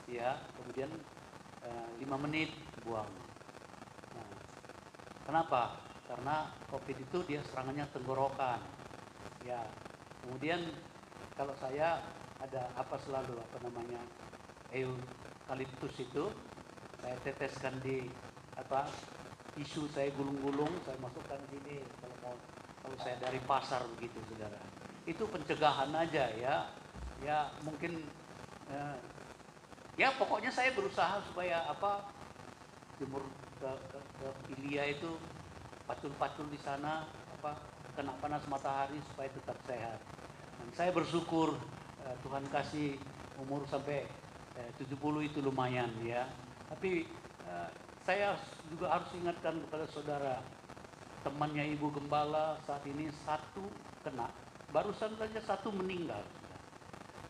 ya, kemudian 5 menit buang. Nah, kenapa? Karena COVID itu dia serangannya tenggorokan, ya. Kemudian kalau saya ada eukaliptus itu, saya teteskan di tisu, saya gulung-gulung, saya masukkan sini kalau saya dari pasar begitu saudara. Itu pencegahan aja ya. Ya mungkin ya pokoknya saya berusaha supaya jemur ke Ilya itu, patul-patul di sana, kena panas matahari supaya tetap sehat. Dan saya bersyukur Tuhan kasih umur sampai 70 itu lumayan ya. Tapi saya juga harus ingatkan kepada saudara, temannya Ibu Gembala saat ini 1 kena, barusan saja 1 meninggal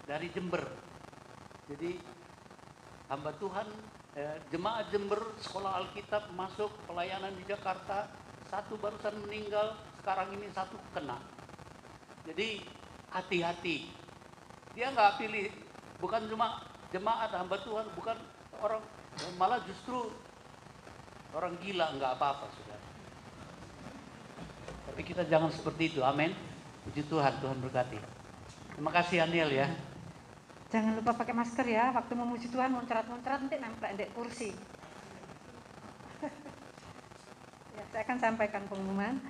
dari Jember. Jadi hamba Tuhan, jemaat Jember, sekolah Alkitab masuk pelayanan di Jakarta, 1 barusan meninggal, sekarang ini 1 kena. Jadi hati-hati. Dia nggak pilih, bukan cuma jemaat hamba Tuhan, bukan orang, malah justru orang gila nggak apa-apa saudara. Tapi kita jangan seperti itu, amin. Puji Tuhan, Tuhan berkati. Terima kasih Aniel ya. Jangan lupa pakai masker ya, waktu memuji Tuhan muncrat-muncrat nanti nempel di kursi. Ya, saya akan sampaikan pengumuman.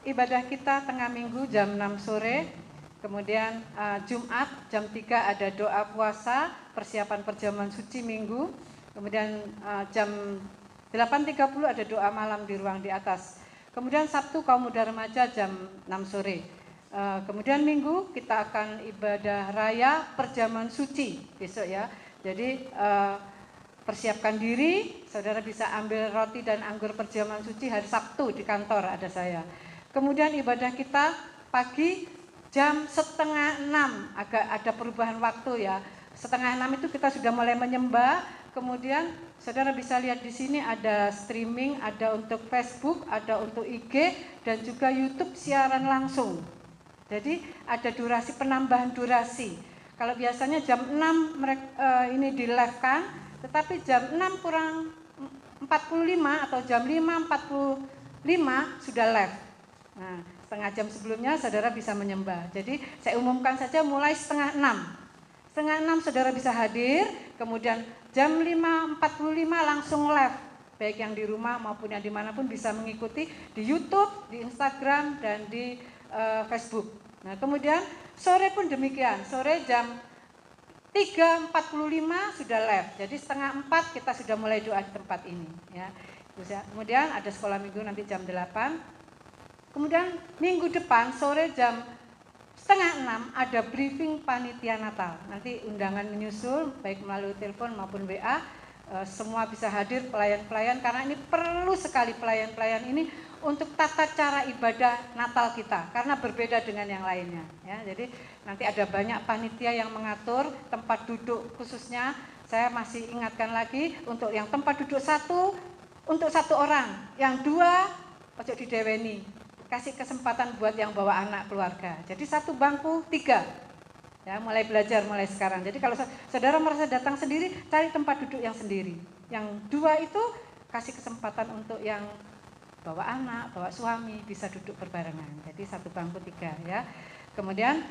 Ibadah kita tengah minggu jam 6 sore, kemudian Jumat jam 3 ada doa puasa, persiapan perjamuan suci minggu, kemudian jam 8.30 ada doa malam di ruang di atas. Kemudian Sabtu kaum muda remaja jam 6 sore. Kemudian Minggu kita akan ibadah raya perjamuan suci besok ya. Jadi persiapkan diri, saudara bisa ambil roti dan anggur perjamuan suci hari Sabtu di kantor ada saya. Kemudian ibadah kita pagi jam 5:30, agak ada perubahan waktu ya. 5:30 itu kita sudah mulai menyembah. Kemudian saudara bisa lihat di sini ada streaming, ada untuk Facebook, ada untuk IG dan juga YouTube siaran langsung. Jadi ada durasi, penambahan durasi. Kalau biasanya jam 6 ini di live kan, tetapi jam 6 kurang 45 atau jam 5:45 sudah live. Nah, setengah jam sebelumnya saudara bisa menyembah. Jadi saya umumkan saja mulai 5:30. 5:30 saudara bisa hadir, kemudian jam 5:45 langsung live. Baik yang di rumah maupun yang dimanapun bisa mengikuti di YouTube, di Instagram, dan di Facebook. Nah kemudian sore pun demikian, sore jam 3.45 sudah live, jadi 3:30 kita sudah mulai doa di tempat ini. Ya. Kemudian ada sekolah minggu nanti jam 8. Kemudian minggu depan sore jam 5:30 ada briefing panitia Natal. Nanti undangan menyusul baik melalui telepon maupun WA. Semua bisa hadir pelayan-pelayan karena ini perlu sekali pelayan-pelayan ini untuk tata cara ibadah Natal kita karena berbeda dengan yang lainnya. Ya, jadi nanti ada banyak panitia yang mengatur tempat duduk khususnya. Saya masih ingatkan lagi untuk yang tempat duduk 1 untuk 1 orang, yang 2 ojo dideweni. Kasih kesempatan buat yang bawa anak keluarga. Jadi 1 bangku 3. Ya, mulai belajar mulai sekarang. Jadi kalau saudara merasa datang sendiri, cari tempat duduk yang sendiri. Yang 2 itu kasih kesempatan untuk yang bawa anak, bawa suami bisa duduk berbarengan. Jadi 1 bangku 3 ya. Kemudian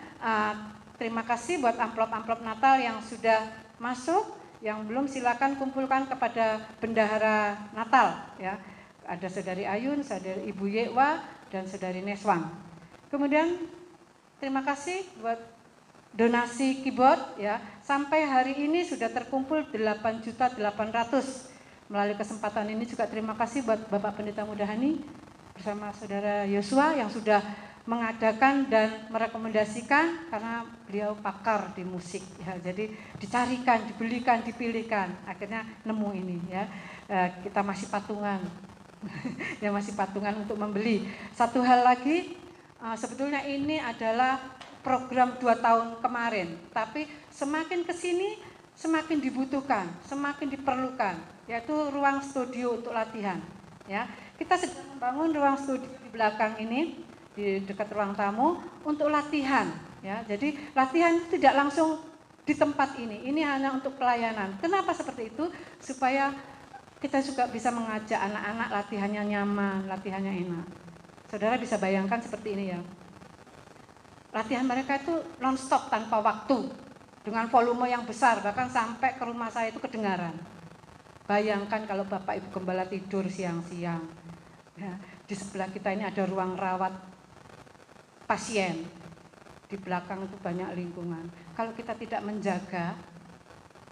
terima kasih buat amplop-amplop Natal yang sudah masuk, yang belum silakan kumpulkan kepada bendahara Natal ya. Ada saudari Ayun, saudari Ibu Yewa dan saudari Neswang. Kemudian terima kasih buat donasi keyboard ya, sampai hari ini sudah terkumpul 8.800.000. Melalui kesempatan ini juga terima kasih buat Bapak Pendeta Mudahani bersama Saudara Yosua yang sudah mengadakan dan merekomendasikan karena beliau pakar di musik ya. Jadi dicarikan, dibelikan, dipilihkan, akhirnya nemu ini ya. Kita masih patungan. Ya masih patungan untuk membeli. Satu hal lagi, sebetulnya ini adalah program 2 tahun kemarin, tapi semakin ke sini semakin dibutuhkan, semakin diperlukan, yaitu ruang studio untuk latihan. Ya, kita sedang membangun ruang studio di belakang ini, di dekat ruang tamu untuk latihan. Ya, jadi latihan tidak langsung di tempat ini hanya untuk pelayanan. Kenapa seperti itu? Supaya kita juga bisa mengajak anak-anak latihannya nyaman, latihannya enak. Saudara bisa bayangkan seperti ini ya. Latihan mereka itu non-stop tanpa waktu dengan volume yang besar bahkan sampai ke rumah saya itu kedengaran. Bayangkan kalau Bapak Ibu Gembala tidur siang-siang. Ya, di sebelah kita ini ada ruang rawat pasien. Di belakang itu banyak lingkungan. Kalau kita tidak menjaga,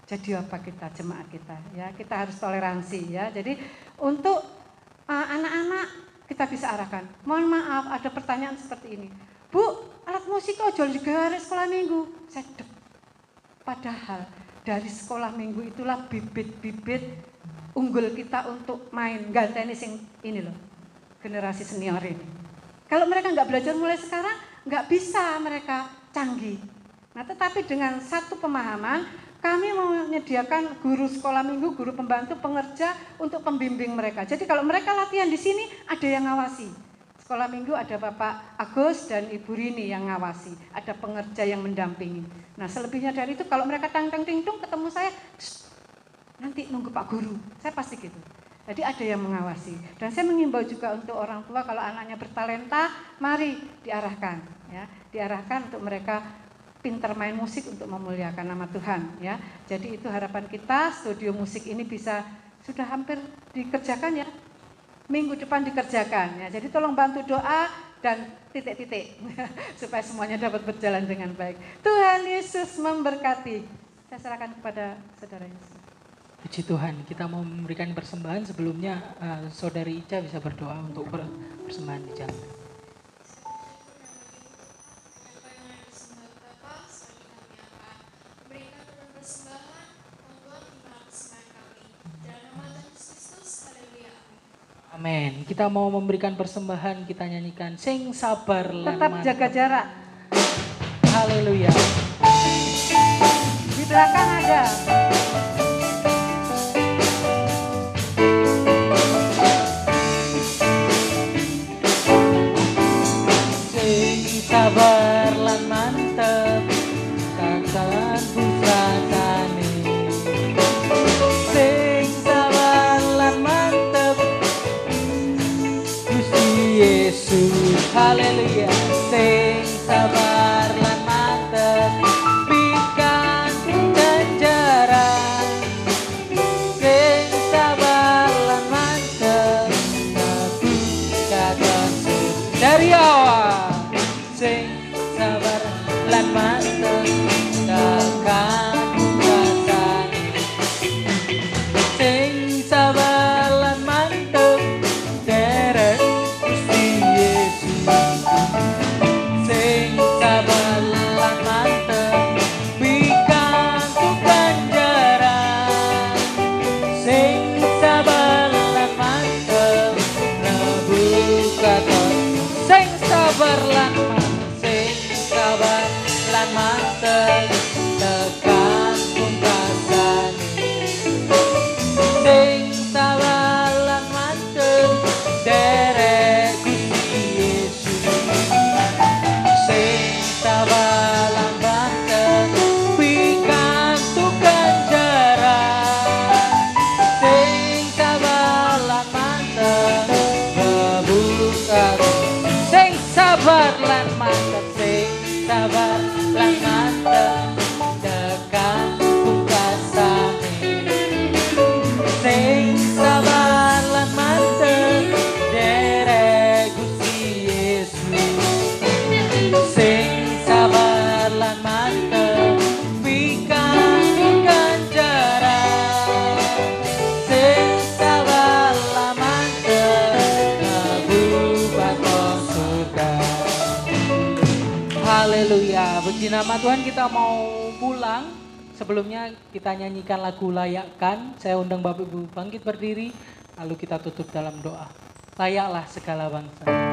jadi apa kita jemaat kita? Ya, kita harus toleransi ya. Jadi untuk anak-anak kita bisa arahkan. Mohon maaf ada pertanyaan seperti ini. Bu, alat musik ojo digawe sekolah minggu. Sedep. Padahal dari sekolah minggu itulah bibit-bibit unggul kita untuk main ganteni sing ini loh. Generasi senior ini. Kalau mereka nggak belajar mulai sekarang, nggak bisa mereka canggih. Nah, tetapi dengan satu pemahaman, kami mau menyediakan guru sekolah minggu, guru pembantu, pengerja untuk pembimbing mereka. Jadi kalau mereka latihan di sini, ada yang ngawasi. Sekolah minggu ada Bapak Agus dan Ibu Rini yang ngawasi, ada pengerja yang mendampingi. Nah selebihnya dari itu kalau mereka tang-tang-ting-tung ketemu saya, nanti nunggu Pak Guru, saya pasti gitu. Jadi ada yang mengawasi. Dan saya mengimbau juga untuk orang tua kalau anaknya bertalenta, mari diarahkan, ya, diarahkan untuk mereka pintar main musik untuk memuliakan nama Tuhan. Ya, jadi itu harapan kita studio musik ini bisa sudah hampir dikerjakan ya. Minggu depan dikerjakan ya. Jadi tolong bantu doa dan titik-titik supaya semuanya dapat berjalan dengan baik. Tuhan Yesus memberkati. Saya serahkan kepada Saudara Yesus. Puji Tuhan, kita mau memberikan persembahan. Sebelumnya Saudari Ica bisa berdoa untuk persembahan di jalan. Amin. Kita mau memberikan persembahan, kita nyanyikan sing sabar lan tetap jaga jarak. Haleluya. Di belakang ada. Sing sabar lan mantep kakalan busatane. Sing sabar lan mantep Yesus, haleluya. Sing sabar lan mantep pikan ganjaran. Sing sabar lan mantep tapi kadang dari awal. Sing sabar lan mantep takkan nama Tuhan kita mau pulang. Sebelumnya kita nyanyikan lagu Layakkan. Saya undang Bapak Ibu bangkit berdiri. Lalu kita tutup dalam doa. Layaklah segala bangsa.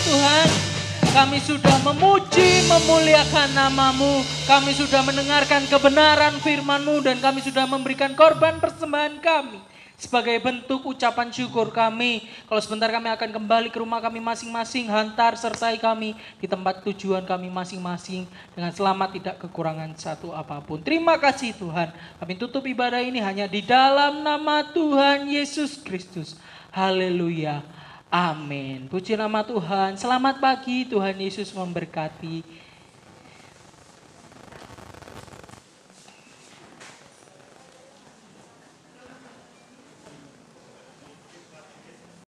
Tuhan, kami sudah memuji, memuliakan nama-Mu. Kami sudah mendengarkan kebenaran firman-Mu dan kami sudah memberikan korban persembahan kami sebagai bentuk ucapan syukur kami. Kalau sebentar kami akan kembali ke rumah kami masing-masing, hantar sertai kami di tempat tujuan kami masing-masing dengan selamat, tidak kekurangan satu apapun. Terima kasih Tuhan. Kami tutup ibadah ini hanya di dalam nama Tuhan Yesus Kristus. Haleluya. Amin. Puji nama Tuhan. Selamat pagi, Tuhan Yesus memberkati.